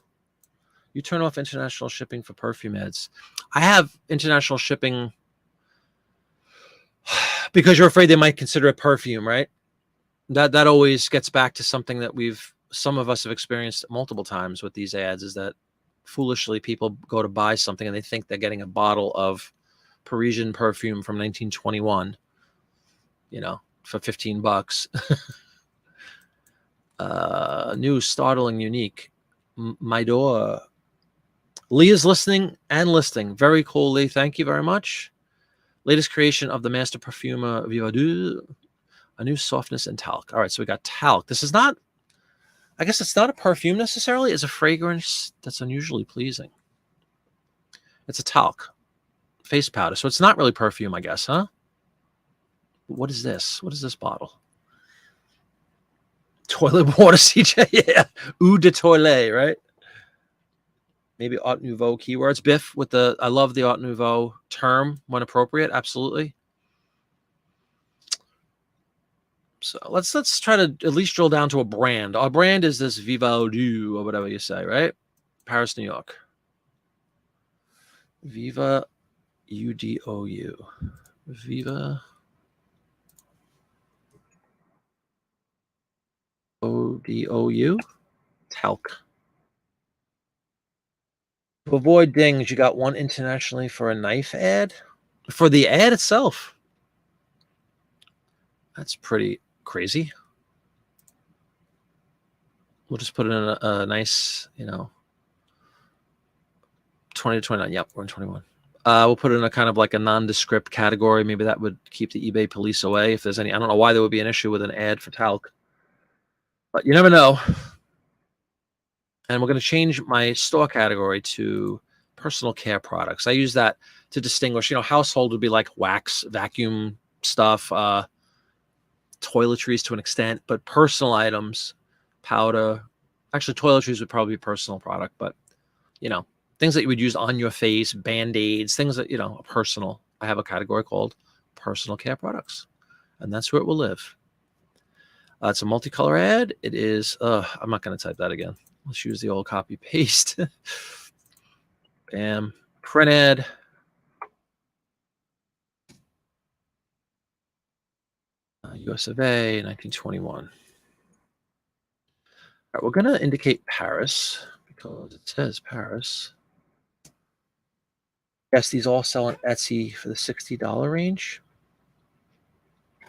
Speaker 1: You turn off international shipping for perfume ads. I have international shipping because you're afraid they might consider it perfume, right? That always gets back to something that some of us have experienced multiple times with these ads, is that foolishly people go to buy something and they think they're getting a bottle of Parisian perfume from 1921, for $15. New, startling, unique. My door. Lee is listening and listing. Very cool, Lee. Thank you very much. Latest creation of the master perfumer Vivaudou. A new softness and talc. All right, so we got talc. This is not, I guess it's not a perfume necessarily. It's a fragrance that's unusually pleasing. It's a talc face powder. So it's not really perfume, I guess, huh? What is this? What is this bottle? Toilet water, CJ. Yeah. Eau de toilette, right? Maybe Art Nouveau keywords. Biff with I love the Art Nouveau term when appropriate. Absolutely. So let's try to at least drill down to a brand. Our brand is this Vivaudou, or whatever you say, right? Paris, New York. Viva UDOU. Viva ODOU. Talc. To avoid dings, you got one internationally for a knife ad. For the ad itself. That's pretty crazy. We'll just put it in a nice, 20 to 29. Yep, we're in 21. We'll put it in a kind of like a nondescript category. Maybe that would keep the eBay police away if there's any. I don't know why there would be an issue with an ad for talc, but you never know. And we're going to change my store category to personal care products. I use that to distinguish. Household would be like wax, vacuum stuff, toiletries to an extent, but personal items, powder. Actually, toiletries would probably be a personal product, but things that you would use on your face, Band-Aids, things that, are personal. I have a category called personal care products, and that's where it will live. It's a multicolor ad. It is, I'm not going to type that again. Let's use the old copy paste. Bam. Print ad. US of A, 1921. All right, we're going to indicate Paris because it says Paris. Yes, these all sell on Etsy for the $60 range.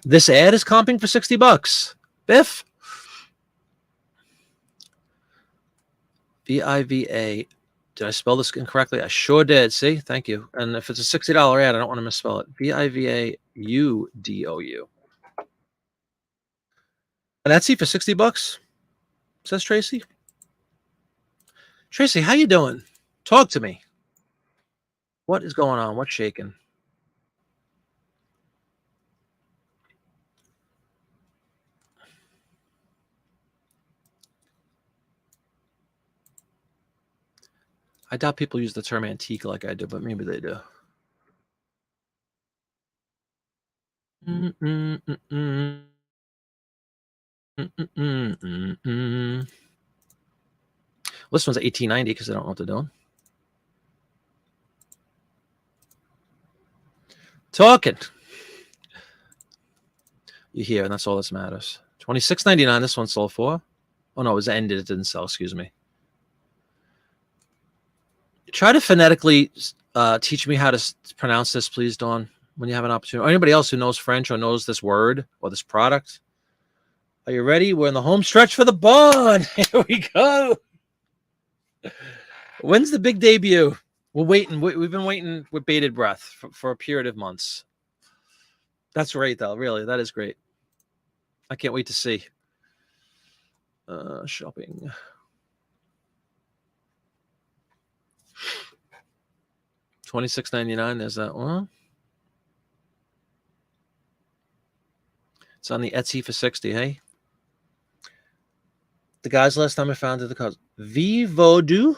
Speaker 1: This ad is comping for $60. Biff. Viva. Did I spell this incorrectly? I sure did. See? Thank you. And if it's a $60 ad, I don't want to misspell it. Vivaudou. And Etsy for $60, says Tracy. Tracy, how you doing? Talk to me. What is going on? What's shaking? I doubt people use the term antique like I do, but maybe they do. This one's 1890 because I don't know what they're doing. Talking. You hear, and that's all that matters. $26.99. This one sold for. Oh no, it was ended. It didn't sell. Excuse me. Try to phonetically teach me how to pronounce this, please, Dawn, when you have an opportunity. Or anybody else who knows French or knows this word or this product. Are you ready? We're in the home stretch for the bond. Here we go. When's the big debut? We're waiting. We've been waiting with bated breath for a period of months. That's great, though. Really, that is great. I can't wait to see. Shopping. $26.99. There's that one. It's on the Etsy for $60. Hey, the guys last time I found it, the cause Vivaudou.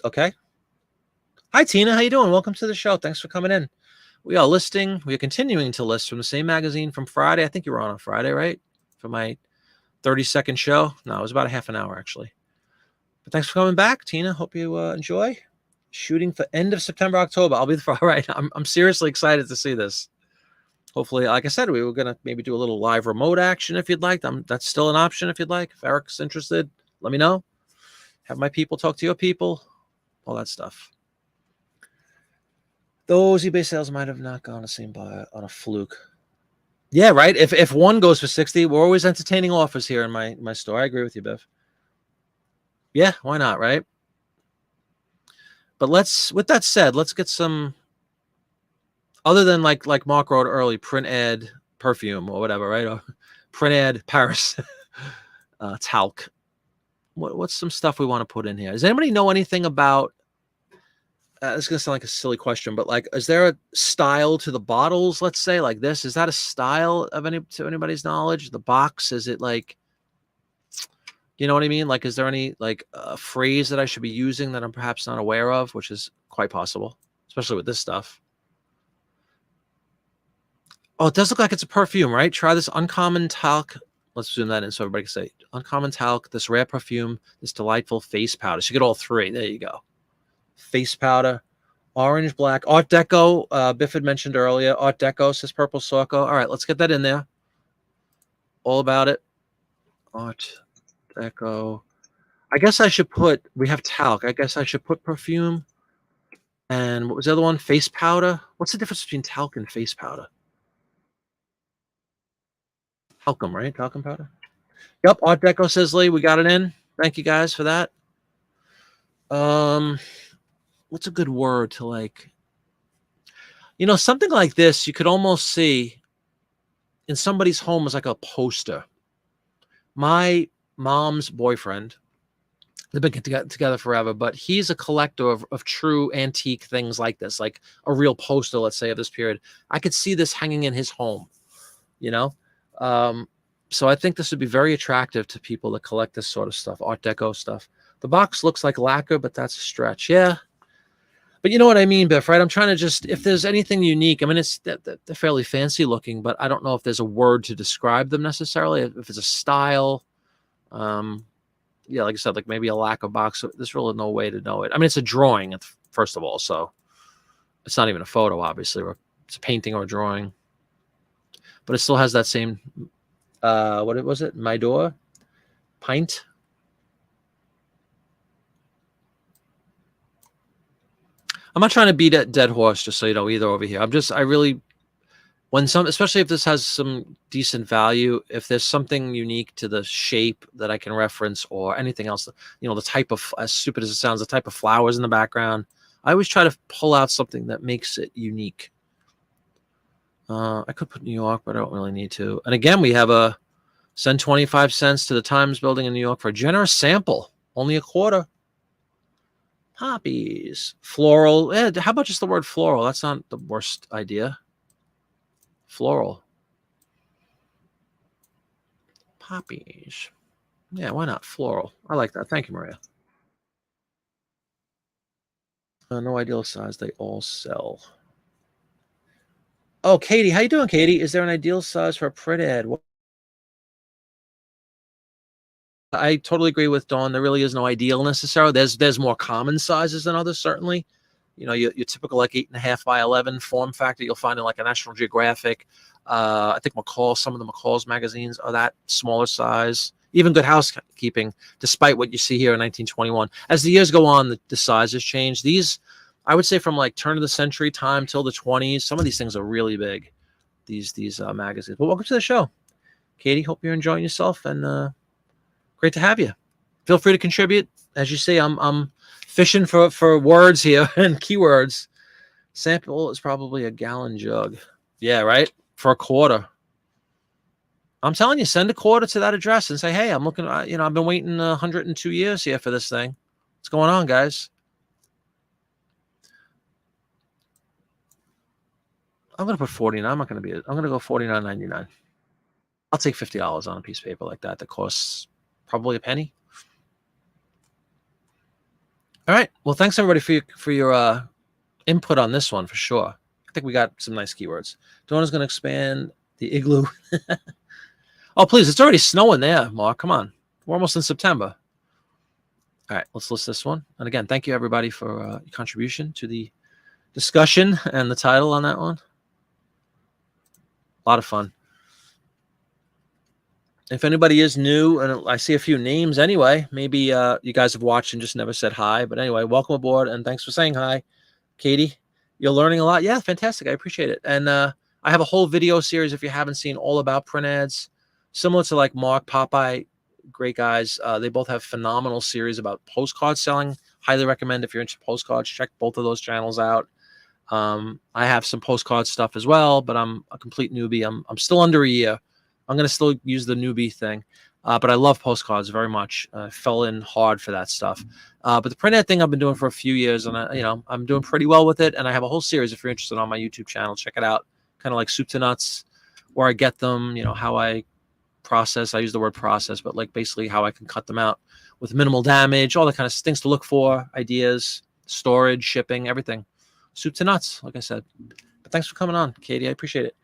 Speaker 1: Okay. Hi Tina, how you doing? Welcome to the show. Thanks for coming in. We are continuing to list from the same magazine from Friday. I think you were on Friday, right? For my 30-second show. No, it was about a half an hour actually. But thanks for coming back, Tina. Hope you enjoy. Shooting for end of September, October. I'll be there. All right. I'm seriously excited to see this. Hopefully, like I said, we were gonna maybe do a little live remote action if you'd like. That's still an option if you'd like. If Eric's interested, let me know. Have my people talk to your people. All that stuff. Those eBay sales might have not gone the same by on a fluke. Yeah, right. If one goes for 60, we're always entertaining offers here in my store. I agree with you, Biff. Yeah, why not, right? But with that said, let's get some other than like Mark wrote early, print ad perfume or whatever, right? Or print ad Paris talc. What's some stuff we want to put in here? Does anybody know anything about? It's gonna sound like a silly question, but like, is there a style to the bottles? Let's say like this. Is that a style to anybody's knowledge? The box, is it like? You know what I mean? Like, is there any like phrase that I should be using that I'm perhaps not aware of, which is quite possible, especially with this stuff. Oh, it does look like it's a perfume, right? Try this uncommon talc. Let's zoom that in so everybody can say uncommon talc, this rare perfume, this delightful face powder. So you get all three. There you go. Face powder, orange, black, Art Deco. Biff had mentioned earlier. Art Deco, says Purple Sorko. All right, let's get that in there. All about it. Art Deco. I guess I should put, we have talc. I guess I should put perfume. And what was the other one? Face powder. What's the difference between talc and face powder? Talcum, right? Talcum powder. Yep, Art Deco, says Lee. We got it in. Thank you guys for that. What's a good word to like? You know, something like this you could almost see in somebody's home as like a poster. My mom's boyfriend, they've been together forever, but he's a collector of true antique things like this, like a real poster, let's say, of this period. I could see this hanging in his home, you know? So I think this would be very attractive to people that collect this sort of stuff, Art Deco stuff. The box looks like lacquer, but that's a stretch. Yeah. But you know what I mean, Biff, right? I'm trying to just, if there's anything unique, I mean, they're fairly fancy looking, but I don't know if there's a word to describe them necessarily, if it's a style. Yeah, like I said, like maybe a lacquer box. There's really no way to know it. I mean, it's a drawing, first of all, so it's not even a photo, obviously, or it's a painting or a drawing. But it still has that same, what was it? Midor? Pint? I'm not trying to beat a dead horse, just so you know, either over here. I really, especially if this has some decent value, if there's something unique to the shape that I can reference or anything else, you know, the type of, as stupid as it sounds, the type of flowers in the background, I always try to pull out something that makes it unique. I could put New York, but I don't really need to. And again, we have a send 25 cents to the Times building in New York for a generous sample, only a quarter. Poppies, floral. How about just the word floral? That's not the worst idea. Floral. Poppies. Yeah, why not? Floral. I like that. Thank you, Maria. No ideal size. They all sell. Oh, Katie. How you doing, Katie? Is there an ideal size for a print ad? I totally agree with Dawn. There really is no ideal necessarily. There's more common sizes than others, certainly. You know, your typical like 8.5 by 11 form factor you'll find in like a National Geographic. I think McCall, some of the McCall's magazines are that smaller size. Even Good Housekeeping, despite what you see here in 1921. As the years go on, the sizes change. These, I would say, from like turn of the century time till the 20s, some of these things are really big. These magazines. But welcome to the show, Katie. Hope you're enjoying yourself, and great to have you. Feel free to contribute. As you see, I'm fishing for words here and keywords. Sample is probably a gallon jug. Yeah, right? For a quarter. I'm telling you, send a quarter to that address and say, hey, I'm looking, you know, I've been waiting 102 years here for this thing. What's going on, guys? I'm going to put 49. I'm going to go $49.99. I'll take $50 on a piece of paper like that costs probably a penny. All right. Well, thanks everybody for your input on this one for sure. I think we got some nice keywords. Donna's going to expand the igloo. Oh, please. It's already snowing there, Mark. Come on. We're almost in September. All right. Let's list this one. And again, thank you everybody for your contribution to the discussion and the title on that one. A lot of fun. If anybody is new, and I see a few names anyway, maybe you guys have watched and just never said hi. But anyway, welcome aboard, and thanks for saying hi. Katie, you're learning a lot. Yeah, fantastic. I appreciate it. And I have a whole video series, if you haven't seen, all about print ads, similar to like Mark, Popeye, great guys. They both have phenomenal series about postcard selling. Highly recommend if you're into postcards, check both of those channels out. I have some postcard stuff as well, but I'm a complete newbie. I'm still under a year. I'm going to still use the newbie thing. But I love postcards very much. I fell in hard for that stuff. But the print ad thing I've been doing for a few years, and I'm doing pretty well with it. And I have a whole series, if you're interested, on my YouTube channel. Check it out. Kind of like soup to nuts, where I get them, how I process. I use the word process, but like basically how I can cut them out with minimal damage, all the kind of things to look for, ideas, storage, shipping, everything. Soup to nuts, like I said. But thanks for coming on, Katie. I appreciate it.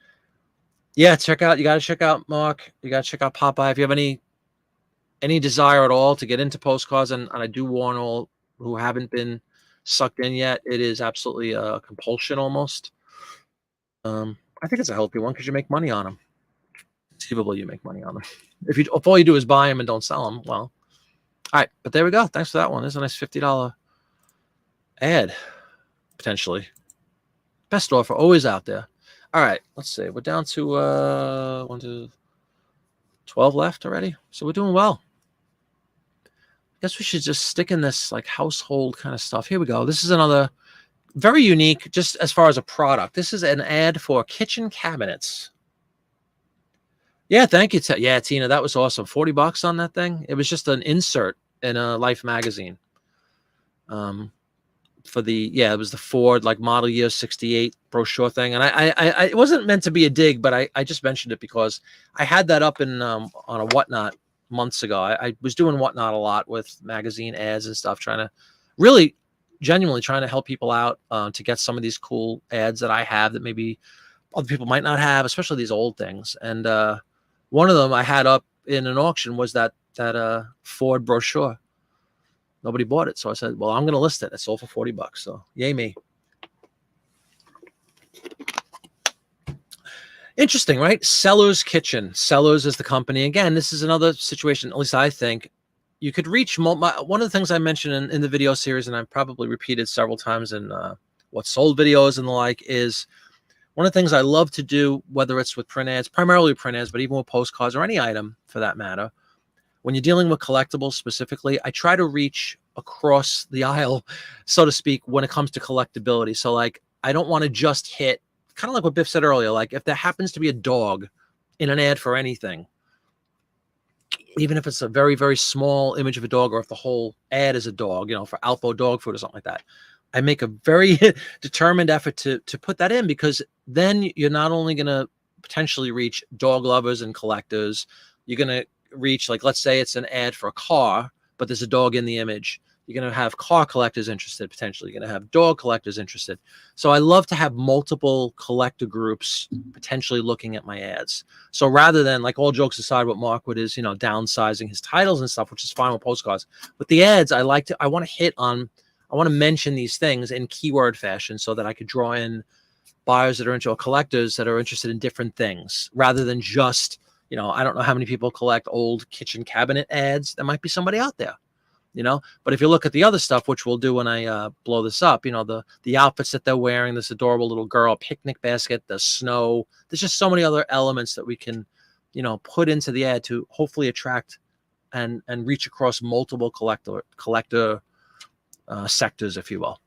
Speaker 1: Yeah, you got to check out Mark. You got to check out Popeye. If you have any desire at all to get into postcards, and I do warn all who haven't been sucked in yet, it is absolutely a compulsion almost. I think it's a healthy one because you make money on them. Conceivably, you make money on them. If all you do is buy them and don't sell them, well, all right. But there we go. Thanks for that one. There's a nice $50 ad, potentially. Best offer, always out there. All right, let's see. We're down to 12 left already. So we're doing well. I guess we should just stick in this like household kind of stuff. Here we go. This is another very unique, just as far as a product. This is an ad for kitchen cabinets. Yeah, thank you. Yeah, Tina, that was awesome. $40 on that thing. It was just an insert in a Life magazine. For the, yeah, it was the Ford like model year 68 brochure thing. And I it wasn't meant to be a dig, but I just mentioned it because I had that up in on a Whatnot months ago. I was doing Whatnot a lot with magazine ads and stuff, trying to really genuinely trying to help people out to get some of these cool ads that I have that maybe other people might not have, especially these old things. And one of them I had up in an auction was that Ford brochure. Nobody bought it, so I said, well, I'm going to list it. It sold for $40, so yay me. Interesting, right? Sellers Kitchen. Sellers is the company. Again, this is another situation, at least I think, you could reach. One of the things I mentioned in the video series, and I've probably repeated several times in what sold videos and the like, is one of the things I love to do, whether it's with print ads, primarily print ads, but even with postcards or any item for that matter, when you're dealing with collectibles specifically, I try to reach across the aisle, so to speak, when it comes to collectability. So like, I don't want to just hit, kind of like what Biff said earlier, like if there happens to be a dog in an ad for anything, even if it's a very, very small image of a dog, or if the whole ad is a dog, you know, for Alpo dog food or something like that, I make a very determined effort to put that in, because then you're not only going to potentially reach dog lovers and collectors, you're going to reach, like, let's say it's an ad for a car, but there's a dog in the image. You're going to have car collectors interested, potentially. You're going to have dog collectors interested. So I love to have multiple collector groups potentially looking at my ads. So rather than, like, all jokes aside, what Mark would is, you know, downsizing his titles and stuff, which is fine with postcards. With the ads, I want to mention these things in keyword fashion so that I could draw in buyers that are into, or collectors that are interested in different things, rather than just, you know, I don't know how many people collect old kitchen cabinet ads. There might be somebody out there, you know. But if you look at the other stuff, which we'll do when I blow this up, you know, the outfits that they're wearing, this adorable little girl, picnic basket, the snow. There's just so many other elements that we can, you know, put into the ad to hopefully attract and reach across multiple collector sectors, if you will.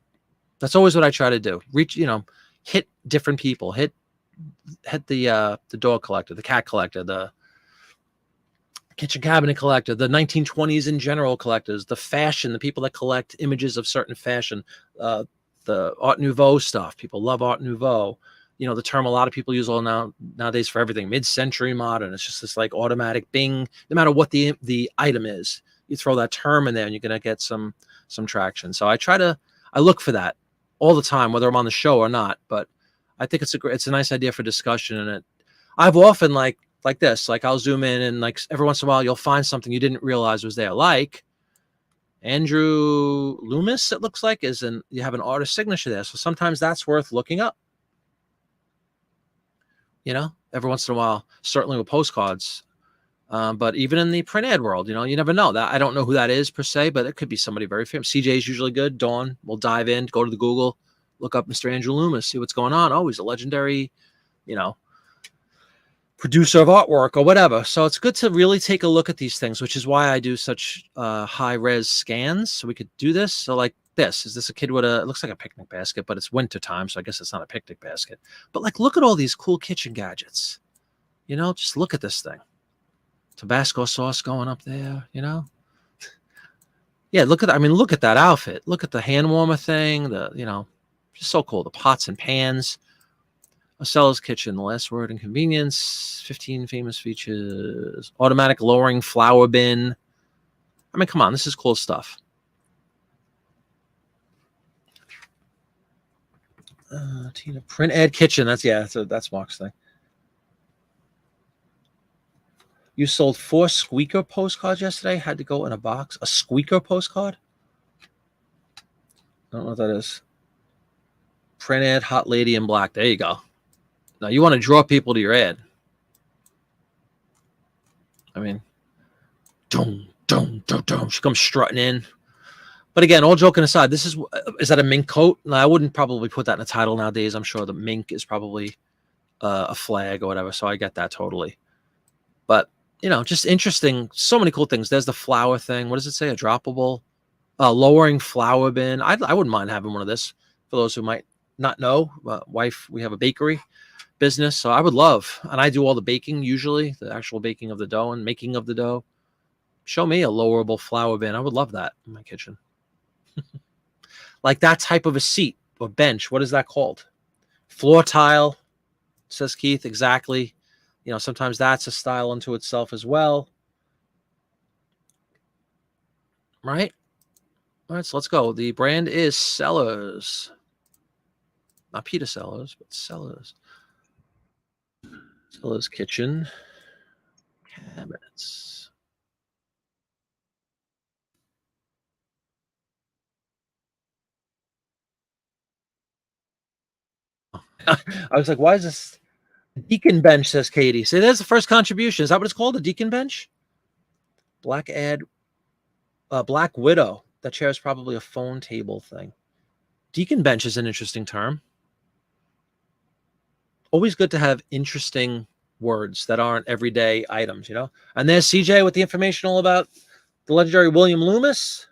Speaker 1: That's always what I try to do. Reach, you know, hit different people, hit the dog collector, the cat collector, the kitchen cabinet collector, the 1920s in general collectors, the fashion, the people that collect images of certain fashion, the Art Nouveau stuff. People love Art Nouveau. You know, the term a lot of people use nowadays for everything, mid-century modern. It's just this like automatic bing. No matter what the item is, you throw that term in there and you're going to get some traction. So I look for that all the time, whether I'm on the show or not. But I think it's a nice idea for discussion. And I've often like this, like I'll zoom in and like every once in a while you'll find something you didn't realize was there. Like Andrew Loomis, it looks like, you have an artist signature there. So sometimes that's worth looking up. You know, every once in a while, certainly with postcards. But even in the print ad world, you know, you never know. That I don't know who that is per se, but it could be somebody very famous. CJ is usually good. Dawn will dive in, go to the Google, look up Mr. Andrew Loomis, see what's going on. Oh, he's a legendary, you know, producer of artwork or whatever. So it's good to really take a look at these things, which is why I do such high res scans. So we could do this. So like this, is this a kid with it looks like a picnic basket, but it's winter time. So I guess it's not a picnic basket, but like, look at all these cool kitchen gadgets, you know, just look at this thing. Tabasco sauce going up there, you know? Yeah, look at that outfit. Look at the hand warmer thing, you know, just so cool. The pots and pans. A seller's kitchen, the last word in convenience, 15 famous features, automatic lowering flour bin. I mean, come on, this is cool stuff. Tina, print ad kitchen. That's Mark's thing. You sold 4 squeaker postcards yesterday. Had to go in a box. A squeaker postcard? I don't know what that is. Print ad, hot lady in black. There you go. Now you want to draw people to your ad. I mean, dum, dum, dum, dum. She comes strutting in. But again, all joking aside, is that a mink coat? Now, I wouldn't probably put that in the title nowadays. I'm sure the mink is probably a flag or whatever. So I get that totally. But you know, just interesting. So many cool things. There's the flour thing. What does it say? A droppable, lowering flour bin. I wouldn't mind having one of this for those who might not know. Wife, we have a bakery business, so I would love, and I do all the baking usually, the actual baking of the dough and making of the dough. Show me a lowerable flour bin. I would love that in my kitchen. Like that type of a seat or bench. What is that called? Floor tile, says Keith. Exactly. You know, sometimes that's a style unto itself as well. Right? All right, so let's go. The brand is Sellers. Not Peter Sellers, but Sellers. Sellers Kitchen Cabinets. I was like, why is this Deacon Bench, says Katie. See, there's the first contribution. Is that what it's called? A Deacon Bench? Black Widow. That chair is probably a phone table thing. Deacon Bench is an interesting term. Always good to have interesting words that aren't everyday items, you know? And there's CJ with the information all about the legendary William Loomis.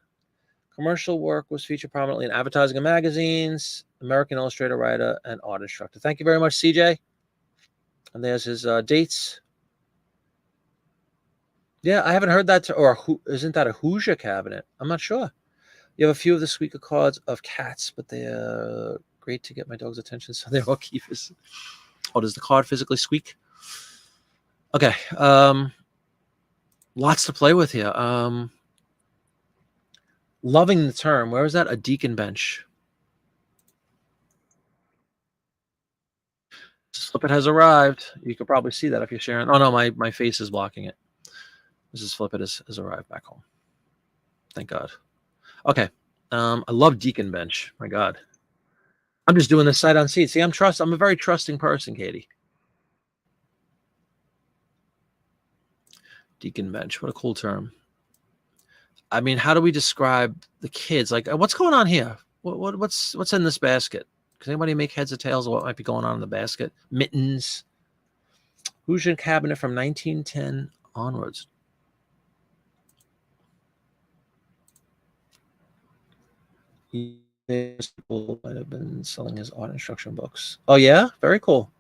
Speaker 1: Commercial work was featured prominently in advertising and magazines, American illustrator, writer, and art instructor. Thank you very much, CJ. And there's his dates. Yeah, I haven't heard that. Isn't that a Hoosier cabinet? I'm not sure. You have a few of the squeaker cards of cats, but they're great to get my dog's attention, so they're all keepers. Oh, does the card physically squeak? Okay. Lots to play with here. Loving the term. Where is that? A Deacon Bench. Flip It has arrived. You could probably see that if you're sharing. Oh, no, my face is blocking it. Mrs. Flip It has arrived back home. Thank God. Okay. I love Deacon Bench. My God. I'm just doing this sight on seat. See, I'm a very trusting person, Katie. Deacon Bench. What a cool term. I mean, how do we describe the kids? Like, what's going on here? What's in this basket? Does anybody make heads or tails of what might be going on in the basket? Mittens. Hoosier cabinet from 1910 onwards. People might have been selling his art instruction books. Oh yeah, very cool.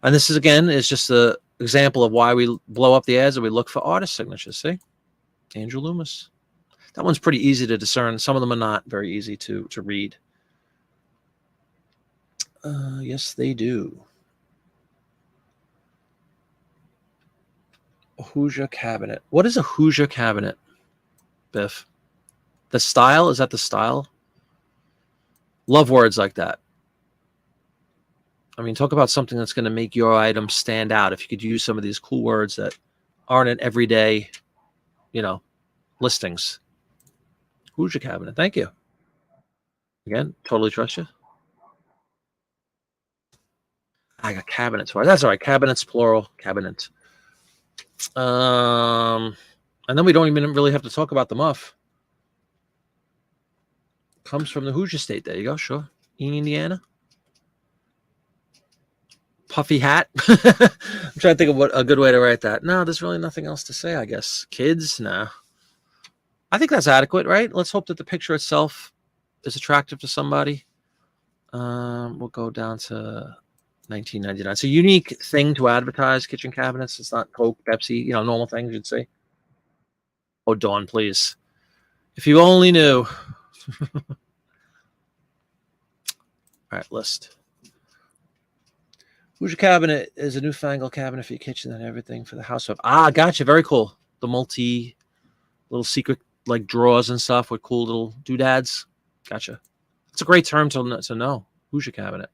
Speaker 1: And this is just an example of why we blow up the ads and we look for artist signatures. See, Andrew Loomis. That one's pretty easy to discern. Some of them are not very easy to read. Yes, they do. A Hoosier cabinet. What is a Hoosier cabinet, Biff? The style? Is that the style? Love words like that. I mean, talk about something that's going to make your item stand out. If you could use some of these cool words that aren't in everyday, listings. Hoosier cabinet. Thank you. Again, totally trust you. I got cabinets. That's all right. Cabinets, plural, cabinet. And then we don't even really have to talk about the muff. Comes from the Hoosier State. There you go. Sure. Indiana. Puffy hat. I'm trying to think of what a good way to write that. No, there's really nothing else to say, I guess. Kids? No. I think that's adequate, right? Let's hope that the picture itself is attractive to somebody. We'll go down to 1999. It's a unique thing to advertise kitchen cabinets. It's not Coke, Pepsi, normal things you'd say. Oh, Dawn, please. If you only knew. All right, list. Hoosier cabinet is a newfangled cabinet for your kitchen and everything for the housewife. Gotcha. Very cool. The multi little secret like drawers and stuff with cool little doodads. Gotcha. It's a great term to know. Hoosier cabinet.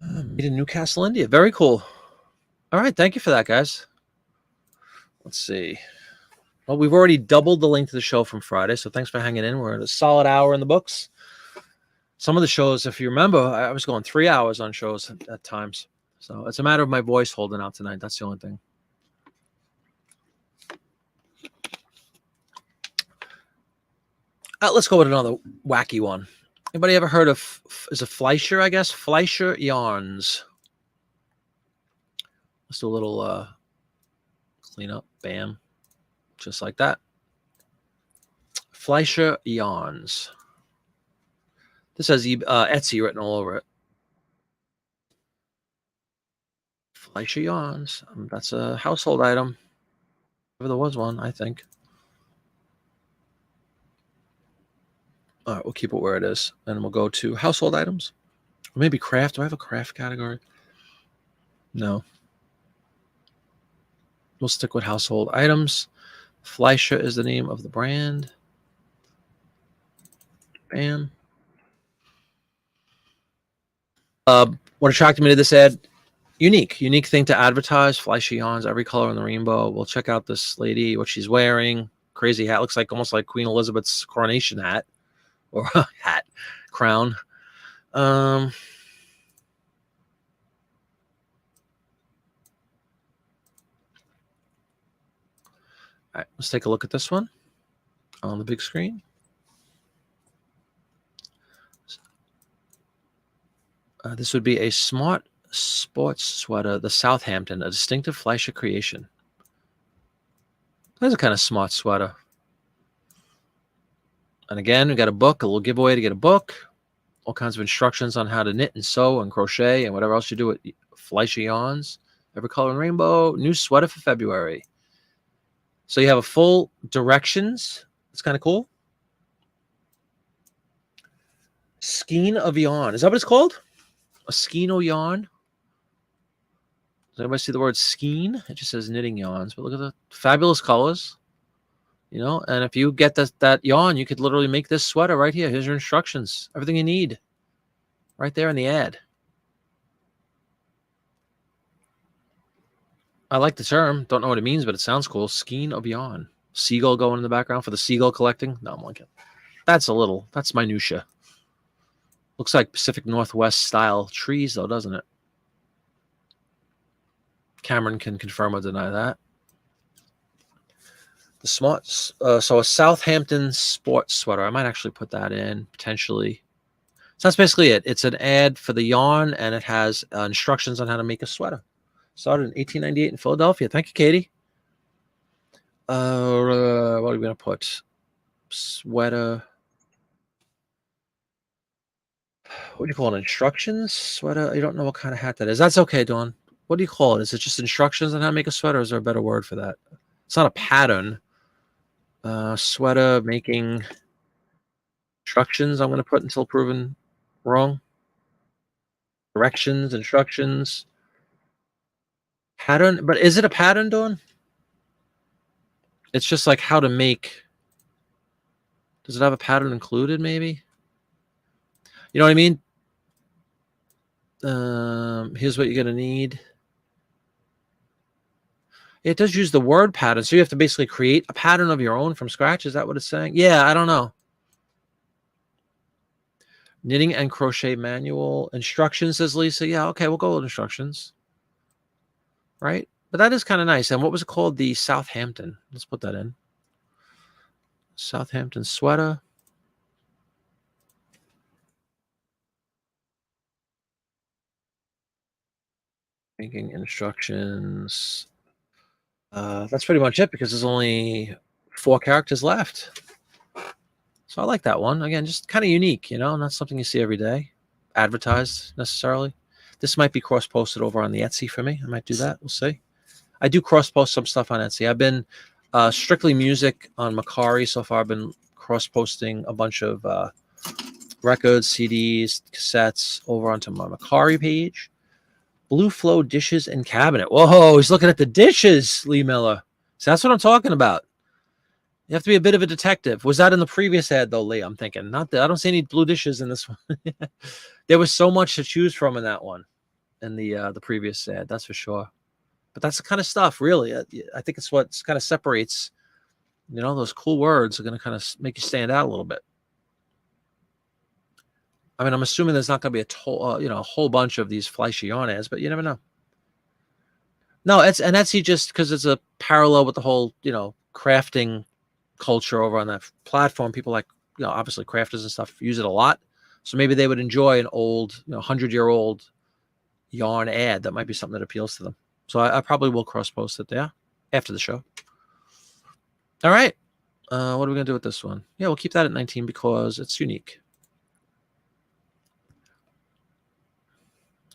Speaker 1: Made in Newcastle, India. Very cool. All right. Thank you for that, guys. Let's see. Well, we've already doubled the length of the show from Friday, so thanks for hanging in. We're at a solid hour in the books. Some of the shows, if you remember, I was going 3 hours on shows at times. So it's a matter of my voice holding out tonight. That's the only thing. Let's go with another wacky one. Anybody ever heard of, is it Fleischer, I guess? Fleischer Yarns. Let's do a little clean up. Bam. Just like that. Fleischer Yarns. This has Etsy written all over it. Fleischer Yarns. That's a household item. If there was one, I think. All right, we'll keep it where it is. And we'll go to household items. Or maybe craft. Do I have a craft category? No. We'll stick with household items. Fleischer is the name of the brand. Bam. What attracted me to this ad? Unique thing to advertise. Fleischer Yarns, every color in the rainbow. We'll check out this lady, what she's wearing. Crazy hat. Looks like almost like Queen Elizabeth's coronation hat. Or hat. Crown. All right, let's take a look at this one on the big screen. This would be a smart sports sweater, the Southampton, a distinctive Fleischer creation. That's a kind of smart sweater. And again, we got a book, a little giveaway to get a book, all kinds of instructions on how to knit and sew and crochet and whatever else you do with Fleischer Yarns. Every color in rainbow, new sweater for February. So you have a full directions. It's kind of cool. Skein of yarn. Is that what it's called? A skein of yarn. Does anybody see the word skein? It just says knitting yarns. But look at the fabulous colors. You know, and if you get that yarn, you could literally make this sweater right here. Here's your instructions. Everything you need. Right there in the ad. I like the term. Don't know what it means, but it sounds cool. Skein of yarn. Seagull going in the background for the seagull collecting. No, I'm like, that's minutia. Looks like Pacific Northwest style trees, though, doesn't it? Cameron can confirm or deny that. The smart, so a Southampton sports sweater. I might actually put that in potentially. So that's basically it. It's an ad for the yarn, and it has instructions on how to make a sweater. Started in 1898 in Philadelphia. Thank you, Katie. What are we going to put? Sweater. What do you call it? Instructions? Sweater? You don't know what kind of hat that is. That's okay, Dawn. What do you call it? Is it just instructions on how to make a sweater? Or is there a better word for that? It's not a pattern. Sweater making instructions. I'm going to put until proven wrong. Directions, instructions. Pattern. But is it a pattern, Dawn? It's just like how to make. Does it have a pattern included, maybe? You know what I mean? Here's what you're going to need. It does use the word pattern, so you have to basically create a pattern of your own from scratch. Is that what it's saying? Yeah, I don't know. Knitting and crochet manual. Instructions, says Lisa. Yeah, okay, we'll go with instructions. Right? But that is kind of nice. And what was it called? The Southampton. Let's put that in. Southampton sweater. Making instructions. That's pretty much it because there's only 4 characters left. So I like that one. Again, just kind of unique, you know, not something you see every day advertised necessarily. This might be cross-posted over on the Etsy for me. I might do that. We'll see. I do cross-post some stuff on Etsy. I've been strictly music on Macari so far. I've been cross-posting a bunch of records, CDs, cassettes over onto my Macari page. Blue Flow dishes and cabinet. Whoa, he's looking at the dishes, Lee Miller. So that's what I'm talking about. You have to be a bit of a detective. Was that in the previous ad, though, Lee? I'm thinking. Not that I don't see any blue dishes in this one. There was so much to choose from in that one, in the previous ad, that's for sure. But that's the kind of stuff, really. I think it's what kind of separates, you know, those cool words are going to kind of make you stand out a little bit. I mean, I'm assuming there's not going to be a whole bunch of these Fleischer Yarn ads, but you never know. No, it's and Etsy just because it's a parallel with the whole, you know, crafting culture over on that platform. People like, obviously crafters and stuff use it a lot. So maybe they would enjoy an old, 100-year-old yarn ad. That might be something that appeals to them. So I probably will cross-post it there after the show. All right. What are we going to do with this one? Yeah, we'll keep that at 19 because it's unique.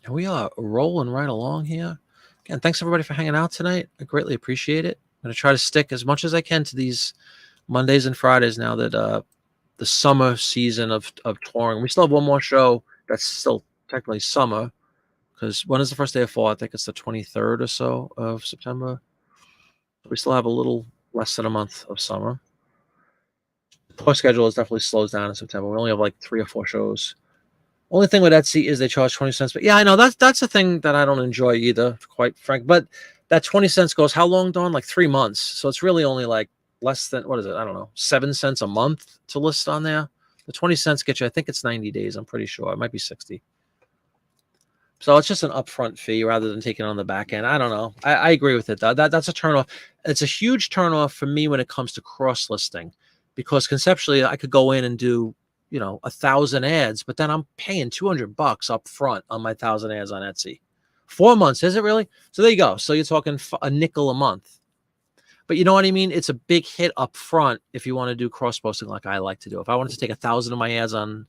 Speaker 1: And we are rolling right along here. Again, thanks everybody for hanging out tonight. I greatly appreciate it. I'm going to try to stick as much as I can to these Mondays and Fridays now that the summer season of touring. We still have one more show that's still technically summer, because when is the first day of fall? I think it's the 23rd or so of September. We still have a little less than a month of summer. Our schedule is definitely slows down in September. We only have like 3 or 4 shows. Only thing with Etsy is they charge 20 cents. But yeah, I know that's a thing that I don't enjoy either, quite frank. But that 20 cents goes how long, Dawn? Like 3 months. So it's really only like less than, what is it? I don't know, 7 cents a month to list on there. The 20 cents gets you, I think it's 90 days. I'm pretty sure. It might be 60. So it's just an upfront fee rather than taking it on the back end. I don't know. I agree with it, though. That's a turnoff. It's a huge turnoff for me when it comes to cross-listing, because conceptually I could go in and do, 1,000 ads, but then I'm paying $200 up front on my 1,000 ads on Etsy. 4 months, is it really? So there you go. So you're talking a nickel a month. But you know what I mean? It's a big hit up front if you want to do cross-posting like I like to do. If I wanted to take 1,000 of my ads on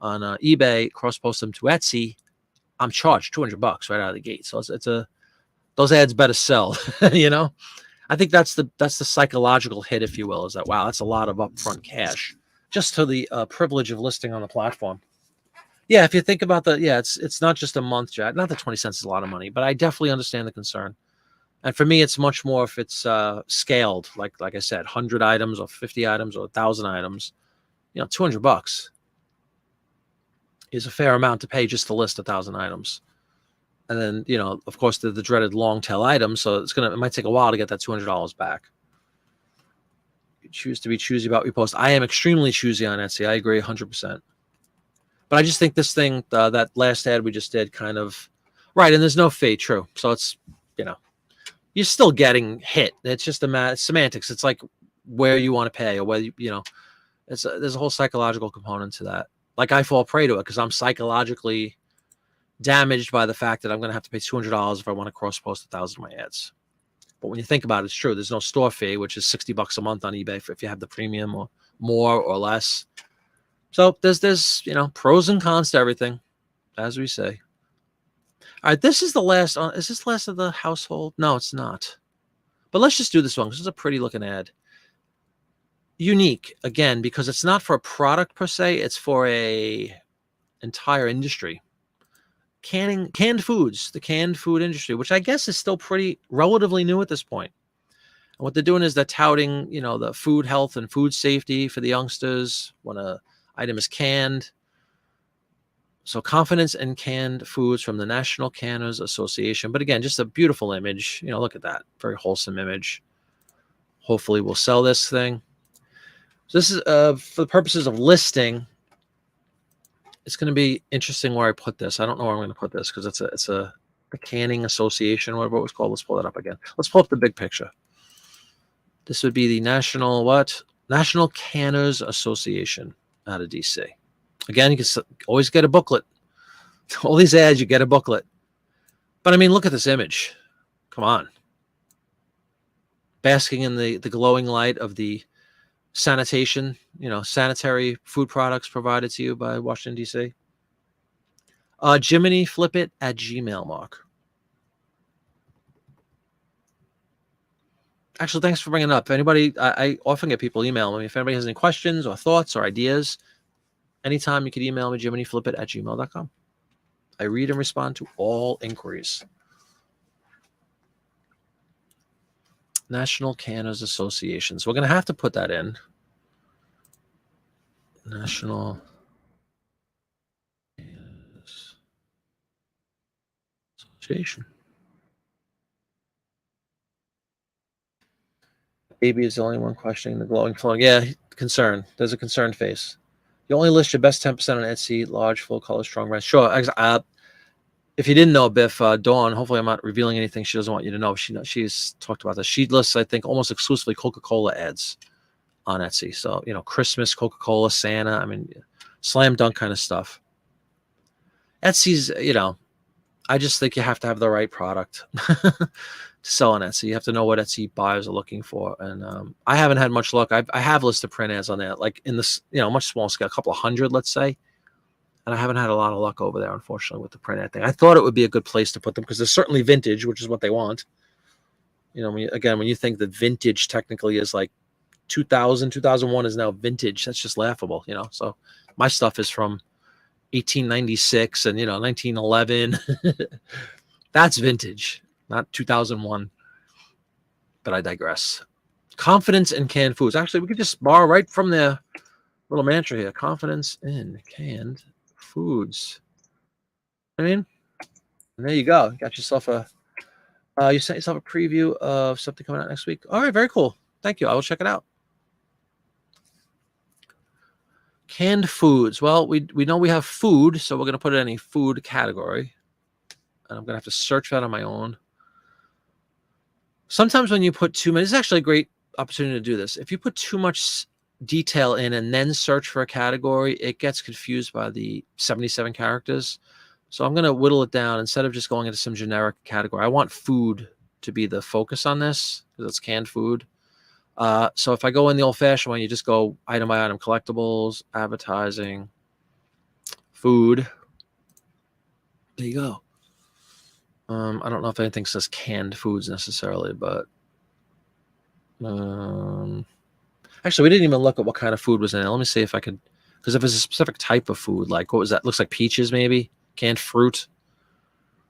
Speaker 1: eBay, cross-post them to Etsy, I'm charged $200 right out of the gate. So those ads better sell, I think that's the psychological hit, if you will, is that, wow, that's a lot of upfront cash just to the privilege of listing on the platform. Yeah, if you think about it's not just a month, Jack. Not that 20 cents is a lot of money, but I definitely understand the concern. And for me, it's much more if it's scaled, like I said, 100 items or 50 items or 1,000 items, $200 is a fair amount to pay just to list 1,000 items. And then, of course, the dreaded long tail items. So it might take a while to get that $200 back. You choose to be choosy about your post. I am extremely choosy on Etsy. I agree 100%. But I just think this thing, that last ad we just did, kind of right. And there's no fee. True. So it's, you're still getting hit. It's just semantics. It's like where you want to pay, or whether there's a whole psychological component to that. Like I fall prey to it because I'm psychologically damaged by the fact that I'm going to have to pay $200 if I want to cross-post 1,000 of my ads. But when you think about it, it's true. There's no store fee, which is $60 a month on eBay if you have the premium, or more or less. So there's pros and cons to everything, as we say. All right, this is the last. Is this last of the household? No, it's not. But let's just do this one because it's a pretty looking ad. Unique, again, because it's not for a product per se. It's for a entire industry. Canned foods, the canned food industry, which I guess is still pretty relatively new at this point. And what they're doing is they're touting, the food health and food safety for the youngsters when a item is canned. So confidence in canned foods from the National Canners Association. But again, just a beautiful image. Look at that. Very wholesome image. Hopefully we'll sell this thing. So this is for the purposes of listing. It's going to be interesting where I put this. I don't know where I'm going to put this because it's a canning association, whatever it was called. Let's pull that up again. Let's pull up the big picture. This would be the National Canners Association out of DC. Again, you can always get a booklet. All these ads, you get a booklet. But I mean, look at this image. Come on. Basking in the glowing light of the sanitation, sanitary food products provided to you by Washington, D.C. Jiminy, flip it at Gmail, Mark. Actually, thanks for bringing it up. Anybody, I often get people email me. If anybody has any questions or thoughts or ideas, anytime you can email me, jimineyflipit at gmail.com. I read and respond to all inquiries. National Canners Association. So we're going to have to put that in. National Canners Association. Baby is the only one questioning the glowing flowing. Yeah, concern. There's a concerned face. You only list your best 10% on Etsy, large, full color, strong brand. Sure. If you didn't know, Biff, Dawn, hopefully I'm not revealing anything she doesn't want you to know. She's talked about this. She lists, I think, almost exclusively Coca-Cola ads. on Etsy. So, you know, Christmas, Coca-Cola, Santa, I mean, slam dunk kind of stuff. Etsy's, you know, I just think you have to have the right product to sell on Etsy. You have to know what Etsy buyers are looking for. And I haven't had much luck. I have listed print ads on there, like in this, you know, much smaller scale, a couple of hundred, let's say. And I haven't had a lot of luck over there, unfortunately, with the print ad thing. I thought it would be a good place to put them because they're certainly vintage, which is what they want. You know, when you think that vintage technically is like 2000, 2001 is now vintage, that's just laughable, you know. So my stuff is from 1896 and, you know, 1911. That's vintage, not 2001. But I digress. Confidence in canned foods. Actually, we could just borrow right from their little mantra here. Confidence in canned foods. I mean, and there you go. Got yourself you sent yourself a preview of something coming out next week. All right, very cool. Thank you. I will check it out. Canned foods. Well, we know we have food, so we're going to put it in a food category. And I'm going to have to search that on my own. Sometimes when you put too many, it's actually a great opportunity to do this. If you put too much detail in and then search for a category, it gets confused by the 77 characters. So I'm going to whittle it down instead of just going into some generic category. I want food to be the focus on this because it's canned food. So if I go in the old-fashioned one, you just go item by item, collectibles, advertising, food. There you go. I don't know if anything says canned foods necessarily, but actually, we didn't even look at what kind of food was in it. Let me see if I could, because if it's a specific type of food, like what was that? Looks like peaches, maybe canned fruit,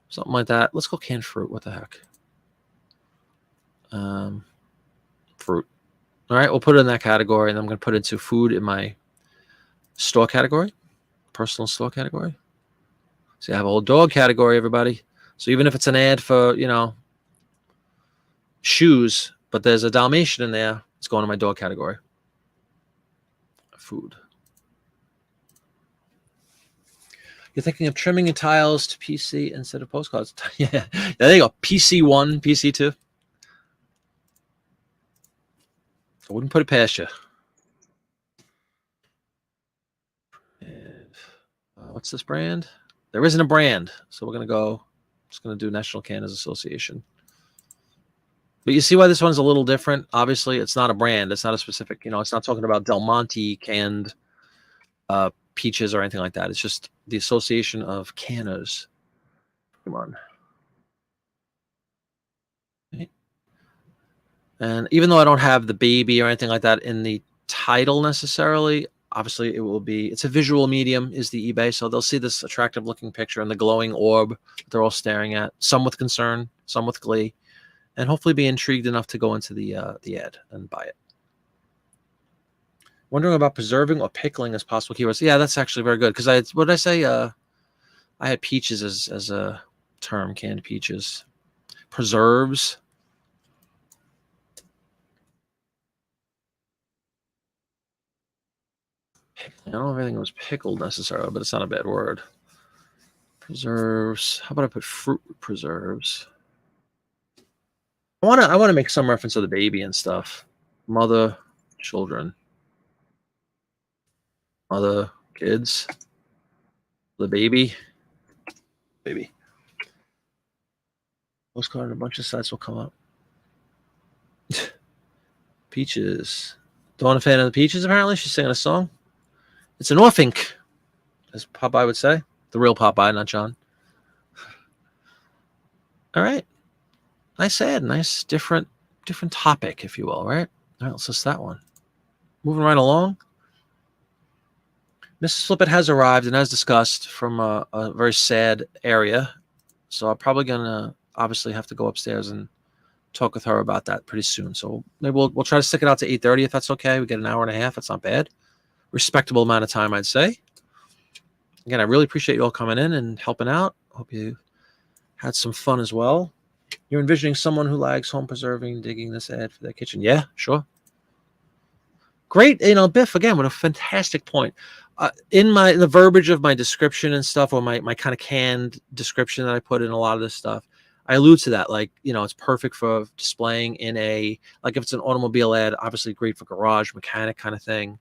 Speaker 1: something like that. Let's go canned fruit. What the heck? Fruit. All right, we'll put it in that category, and I'm going to put it into food in my store category, personal store category. See, I have a whole dog category, everybody. So even if it's an ad for, you know, shoes, but there's a Dalmatian in there, it's going to my dog category. Food. You're thinking of trimming your tiles to PC instead of postcards. Yeah, there you go. PC1, PC2. I wouldn't put it past you. What's this brand? There isn't a brand, so we're going to go. Just going to do National Canners Association. But you see why this one's a little different. Obviously, it's not a brand. It's not a specific, you know, it's not talking about Del Monte canned peaches or anything like that. It's just the Association of Canners. Come on. Okay. And even though I don't have the baby or anything like that in the title necessarily, obviously it will be, it's a visual medium is the eBay. So they'll see this attractive looking picture and the glowing orb they're all staring at, some with concern, some with glee, and hopefully be intrigued enough to go into the ad and buy it. Wondering about preserving or pickling as possible keywords. Yeah, that's actually very good. Because what did I say? I had peaches as a term, canned peaches. Preserves. I don't know if everything was pickled necessarily, but it's not a bad word. Preserves. How about I put fruit preserves? I want to make some reference to the baby and stuff. Mother, children. Mother, kids. The baby. Baby. Postcard and a bunch of sites will come up. Peaches. Dawn a fan of the peaches, apparently. She's singing a song. It's an orphink, as Popeye would say. The real Popeye, not John. All right. Nice ad. Nice different topic, if you will, right? All right, let's list that one. Moving right along. Mrs. Flippett has arrived, and as discussed, from a very sad area. So I'm probably going to obviously have to go upstairs and talk with her about that pretty soon. So maybe we'll try to stick it out to 8:30 if that's okay. We get an hour and a half. That's not bad. Respectable amount of time, I'd say. Again, I really appreciate you all coming in and helping out. Hope you had some fun as well. You're envisioning someone who likes home preserving, digging this ad for their kitchen. Yeah, sure. Great. You know, Biff, again, what a fantastic point. In the verbiage of my description and stuff, or my kind of canned description that I put in a lot of this stuff, I allude to that, like, it's perfect for displaying in like if it's an automobile ad, obviously great for garage mechanic kind of thing.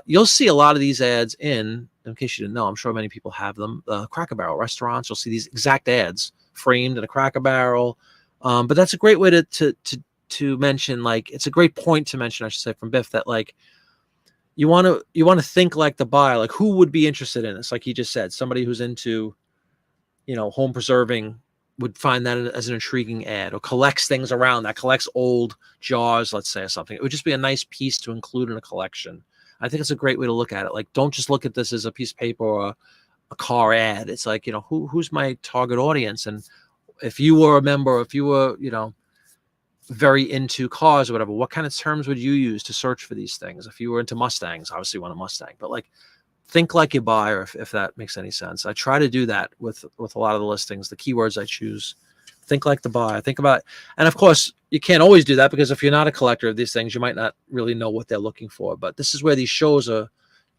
Speaker 1: You'll see a lot of these ads in case you didn't know, I'm sure many people have them. Cracker Barrel restaurants, you'll see these exact ads framed in a Cracker Barrel. But that's a great way to mention, like, it's a great point to mention, I should say, from Biff, that like you want to think like the buyer, like who would be interested in this? Like he just said, somebody who's into, home preserving would find that as an intriguing ad, or collects things around that, collects old jars, let's say, or something. It would just be a nice piece to include in a collection. I think it's a great way to look at it. Like, don't just look at this as a piece of paper or a car ad. It's like, who's my target audience? And if you were a member, if you were, very into cars or whatever, what kind of terms would you use to search for these things? If you were into Mustangs, obviously you want a Mustang, but like, think like you buy, or if that makes any sense. I try to do that with a lot of the listings, the keywords I choose. Think like the buyer. Think about, and of course, you can't always do that, because if you're not a collector of these things, you might not really know what they're looking for. But this is where these shows are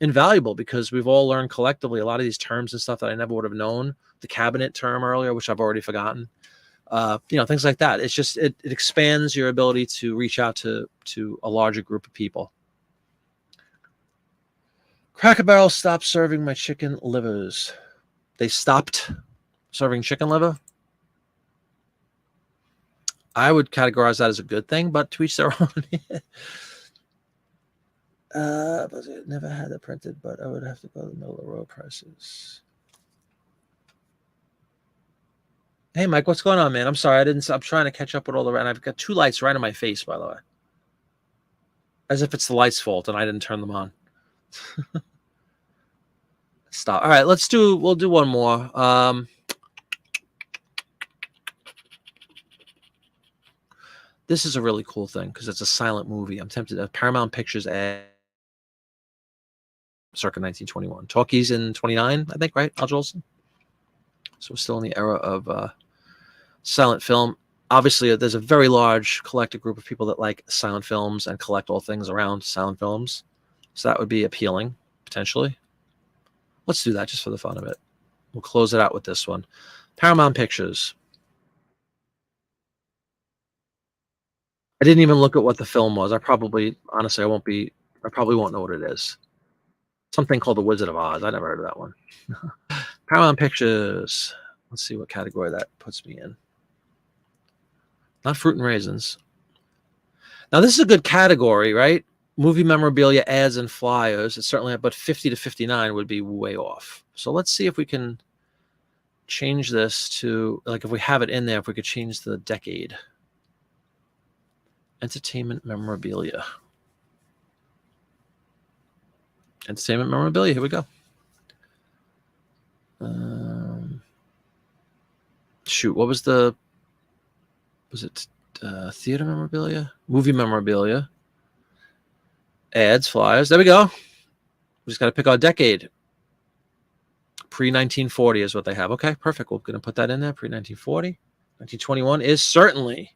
Speaker 1: invaluable, because we've all learned collectively a lot of these terms and stuff that I never would have known. The cabinet term earlier, which I've already forgotten. Things like that. It's just it expands your ability to reach out to a larger group of people. Cracker Barrel stopped serving my chicken livers. They stopped serving chicken liver. I would categorize that as a good thing, but to each their own. Never had it printed, but I would have to go to the middle of the road prices. Hey, Mike, what's going on, man? I'm sorry. I'm trying to catch up with all the, and I've got two lights right in my face, by the way. As if it's the light's fault and I didn't turn them on. Stop. All right, we'll do one more. This is a really cool thing because it's a silent movie. I'm tempted to Paramount Pictures ad circa 1921. Talkies in 29, I think, right? Al Jolson. So we're still in the era of silent film. Obviously, there's a very large collective group of people that like silent films and collect all things around silent films. So that would be appealing, potentially. Let's do that just for the fun of it. We'll close it out with this one. Paramount Pictures. I didn't even look at what the film was. Honestly, I probably won't know what it is. Something called The Wizard of Oz. I never heard of that one. Paramount Pictures. Let's see what category that puts me in. Not fruit and raisins. Now, this is a good category, right? Movie memorabilia, ads, and flyers. It's certainly, but 50 to 59 would be way off. So let's see if we can change this to, like, if we have it in there, if we could change the decade. Entertainment memorabilia. Entertainment memorabilia. Here we go. Shoot, what was it theater memorabilia? Movie memorabilia. Ads, flyers. There we go. We just got to pick our decade. Pre-1940 is what they have. Okay, perfect. We're going to put that in there. Pre-1940. 1921 is certainly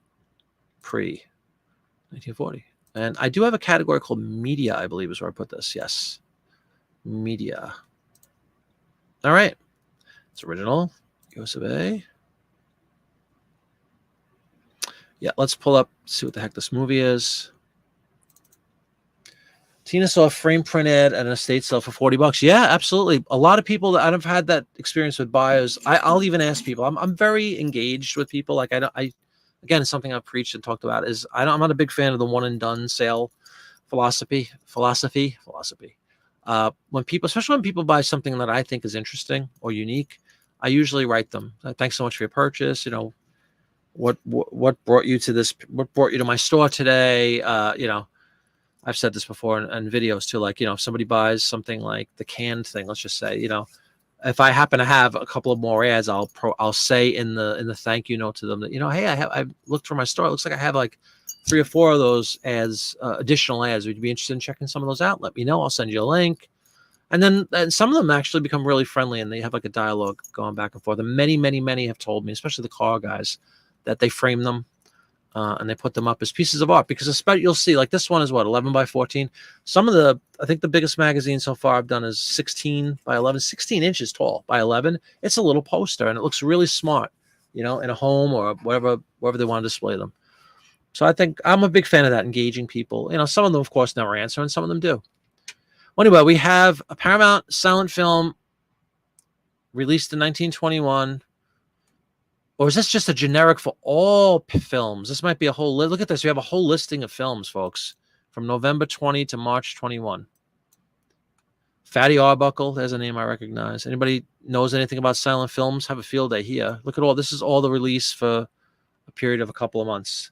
Speaker 1: pre-1940. And I do have a category called media, I believe is where I put this. Yes. Media. All right. It's original. US of A. Yeah, let's pull up, see what the heck this movie is. Tina saw a frame print ad at an estate sale for $40. Yeah, absolutely. A lot of people that I've had that experience with buyers. I'll even ask people. I'm very engaged with people. Like again, something I've preached and talked about is I'm not a big fan of the one and done sale philosophy. When people, especially when people buy something that I think is interesting or unique, I usually write them. Thanks so much for your purchase. What brought you to this? What brought you to my store today? I've said this before in videos too. Like, if somebody buys something like the canned thing, let's just say, if I happen to have a couple of more ads, I'll say in the thank you note to them that, hey, I looked for my store. It looks like I have like 3 or 4 of those ads, additional ads. Would you be interested in checking some of those out? Let me know. I'll send you a link. And then some of them actually become really friendly, and they have like a dialogue going back and forth. And many have told me, especially the car guys, that they frame them and they put them up as pieces of art, because especially you'll see, like, this one is what, 11 by 14. Some of I think the biggest magazine so far I've done is 16 by 11, 16 inches tall by 11. It's a little poster and it looks really smart. in a home or wherever they want to display them. So I think I'm a big fan of that, engaging people. Some of them, of course, never answer, and some of them do. Well, anyway, we have a Paramount silent film released in 1921. Or is this just a generic for all films? This might be a whole look at this. We have a whole listing of films, folks, from November 20 to March 21. Fatty Arbuckle, there's a name I recognize. Anybody knows anything about silent films? Have a field day here. Look at all. This is all the release for a period of a couple of months.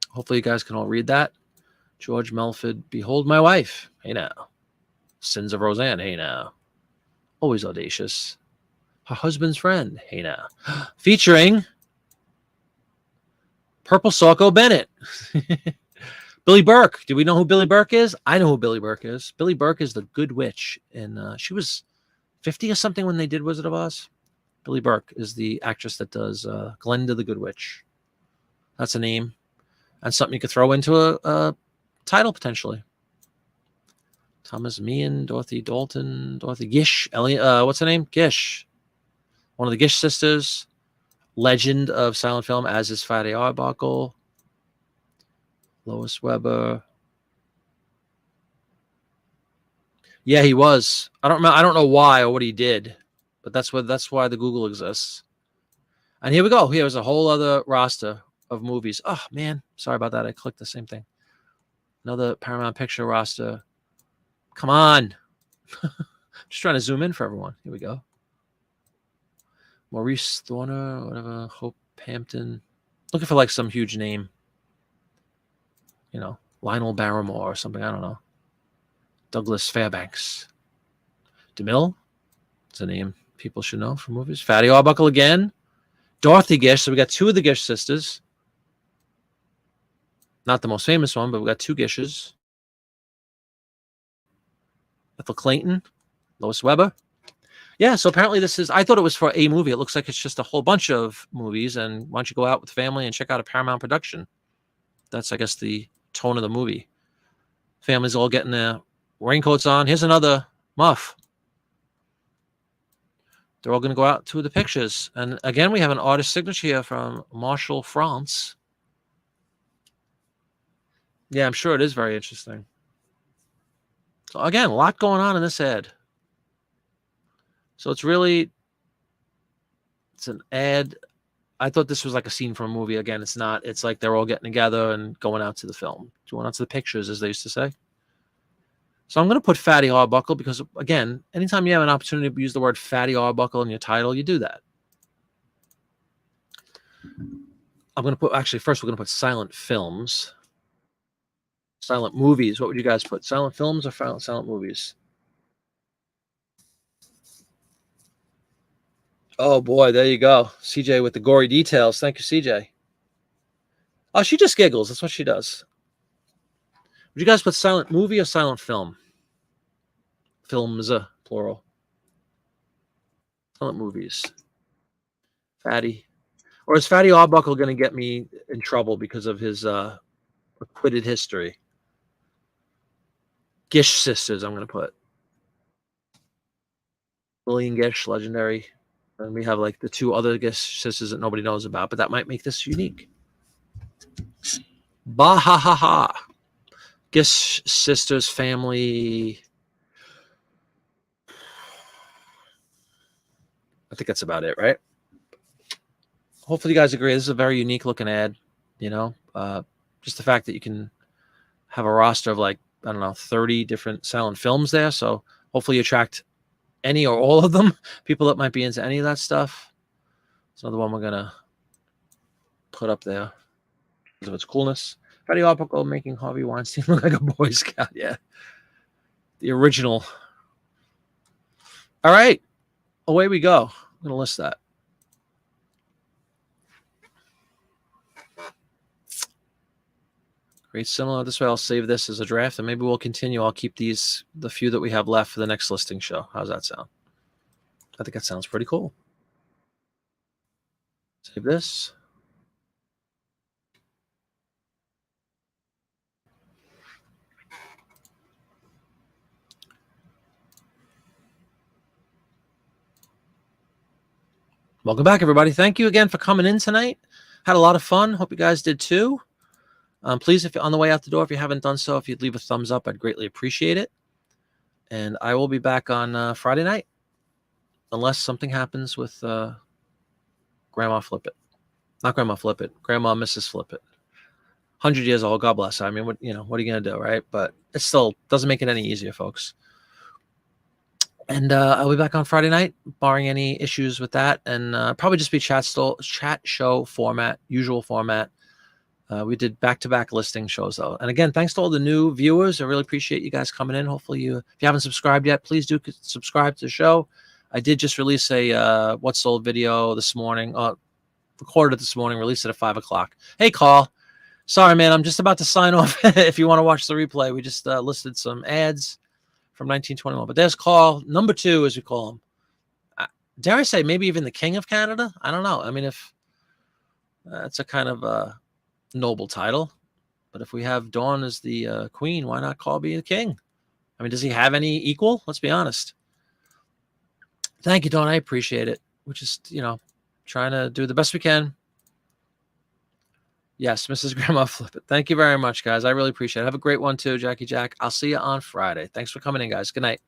Speaker 1: Hopefully you guys can all read that. George Melford, Behold My Wife. Hey now. Sins of Roseanne. Hey now. Always Audacious. Her Husband's Friend. Hey now. Featuring Purple Sarko Bennett. Billy Burke. Do we know who Billy Burke is? I know who Billy Burke is. Billy Burke is the Good Witch. And she was 50 or something when they did Wizard of Oz. Billy Burke is the actress that does Glenda the Good Witch. That's a name. And something you could throw into a title, potentially. Thomas Meehan, Dorothy Dalton, Dorothy Gish. What's her name? Gish. One of the Gish sisters. Legend of silent film, as is Fatty Arbuckle. Lois Weber. Yeah, he was. I don't know why or what he did, but that's why the Google exists. And here we go. Here's a whole other roster of movies. Oh man, sorry about that. I clicked the same thing. Another Paramount Picture roster. Come on. Just trying to zoom in for everyone. Here we go. Maurice Thorner, whatever. Hope Hampton. Looking for like some huge name. Lionel Barrymore or something. I don't know. Douglas Fairbanks. DeMille. It's a name people should know from movies. Fatty Arbuckle again. Dorothy Gish. So we got two of the Gish sisters. Not the most famous one, but we got two Gishes. Ethel Clayton. Lois Weber. Yeah, so apparently I thought it was for a movie. It looks like it's just a whole bunch of movies. And why don't you go out with family and check out a Paramount production? That's, I guess, the tone of the movie. Families all getting their raincoats on. Here's another muff. They're all going to go out to the pictures. And again, we have an artist signature here from Marshall, France. Yeah, I'm sure it is very interesting. So again, a lot going on in this ad. So it's an ad. I thought this was like a scene from a movie. Again, it's not. It's like they're all getting together and going out to the film. Going out to the pictures, as they used to say. So I'm going to put Fatty Arbuckle because, again, anytime you have an opportunity to use the word Fatty Arbuckle in your title, you do that. I'm going to put, actually, first we're going to put silent films. Silent movies. What would you guys put? Silent films or silent movies? Oh, boy. There you go. CJ with the gory details. Thank you, CJ. Oh, she just giggles. That's what she does. Would you guys put silent movie or silent film? Films, plural. Silent movies. Fatty. Or is Fatty Arbuckle going to get me in trouble because of his acquitted history? Gish sisters, I'm going to put. Lillian Gish, legendary. And we have like the two other Gish sisters that nobody knows about, but that might make this unique. Bah ha ha ha. Gish sisters, family. I think that's about it, right? Hopefully you guys agree. This is a very unique looking ad, just the fact that you can have a roster of like, I don't know, 30 different silent films there. So hopefully you attract any or all of them, people that might be into any of that stuff. It's another one we're going to put up there because of its coolness. Fatty Arbuckle making Harvey Weinstein look like a Boy Scout. Yeah. The original. All right. Away we go. I'm going to list that. Great, similar. This way I'll save this as a draft, and maybe we'll continue. I'll keep the few that we have left for the next listing show. How's that sound? I think that sounds pretty cool. Save this. Welcome back, everybody. Thank you again for coming in tonight. Had a lot of fun. Hope you guys did too. Please, if you're on the way out the door, if you haven't done so, if you'd leave a thumbs up, I'd greatly appreciate it. And I will be back on Friday night, unless something happens with Grandma Flip It. Not Grandma Flip It. Grandma Mrs. Flip It. 100 years old. God bless her. I mean, what are you going to do, right? But it still doesn't make it any easier, folks. And I'll be back on Friday night, barring any issues with that. And probably just be chat show format, usual format. We did back-to-back listing shows, though. And again, thanks to all the new viewers. I really appreciate you guys coming in. Hopefully, if you haven't subscribed yet, please do subscribe to the show. I did just release a What's Sold video this morning. Recorded it this morning, released it at 5 o'clock. Hey, Carl. Sorry, man. I'm just about to sign off. If you want to watch the replay, we just listed some ads from 1921. But there's Carl, number 2, as we call him. Dare I say, maybe even the king of Canada? I don't know. I mean, if that's a kind of noble title. But if we have Dawn as the queen, why not Carl be the king? I mean, does he have any equal? Let's be honest. Thank you, Dawn. I appreciate it. We're just, trying to do the best we can. Yes, Mrs. Grandma Flip It. Thank you very much, guys. I really appreciate it. Have a great one, too, Jackie Jack. I'll see you on Friday. Thanks for coming in, guys. Good night.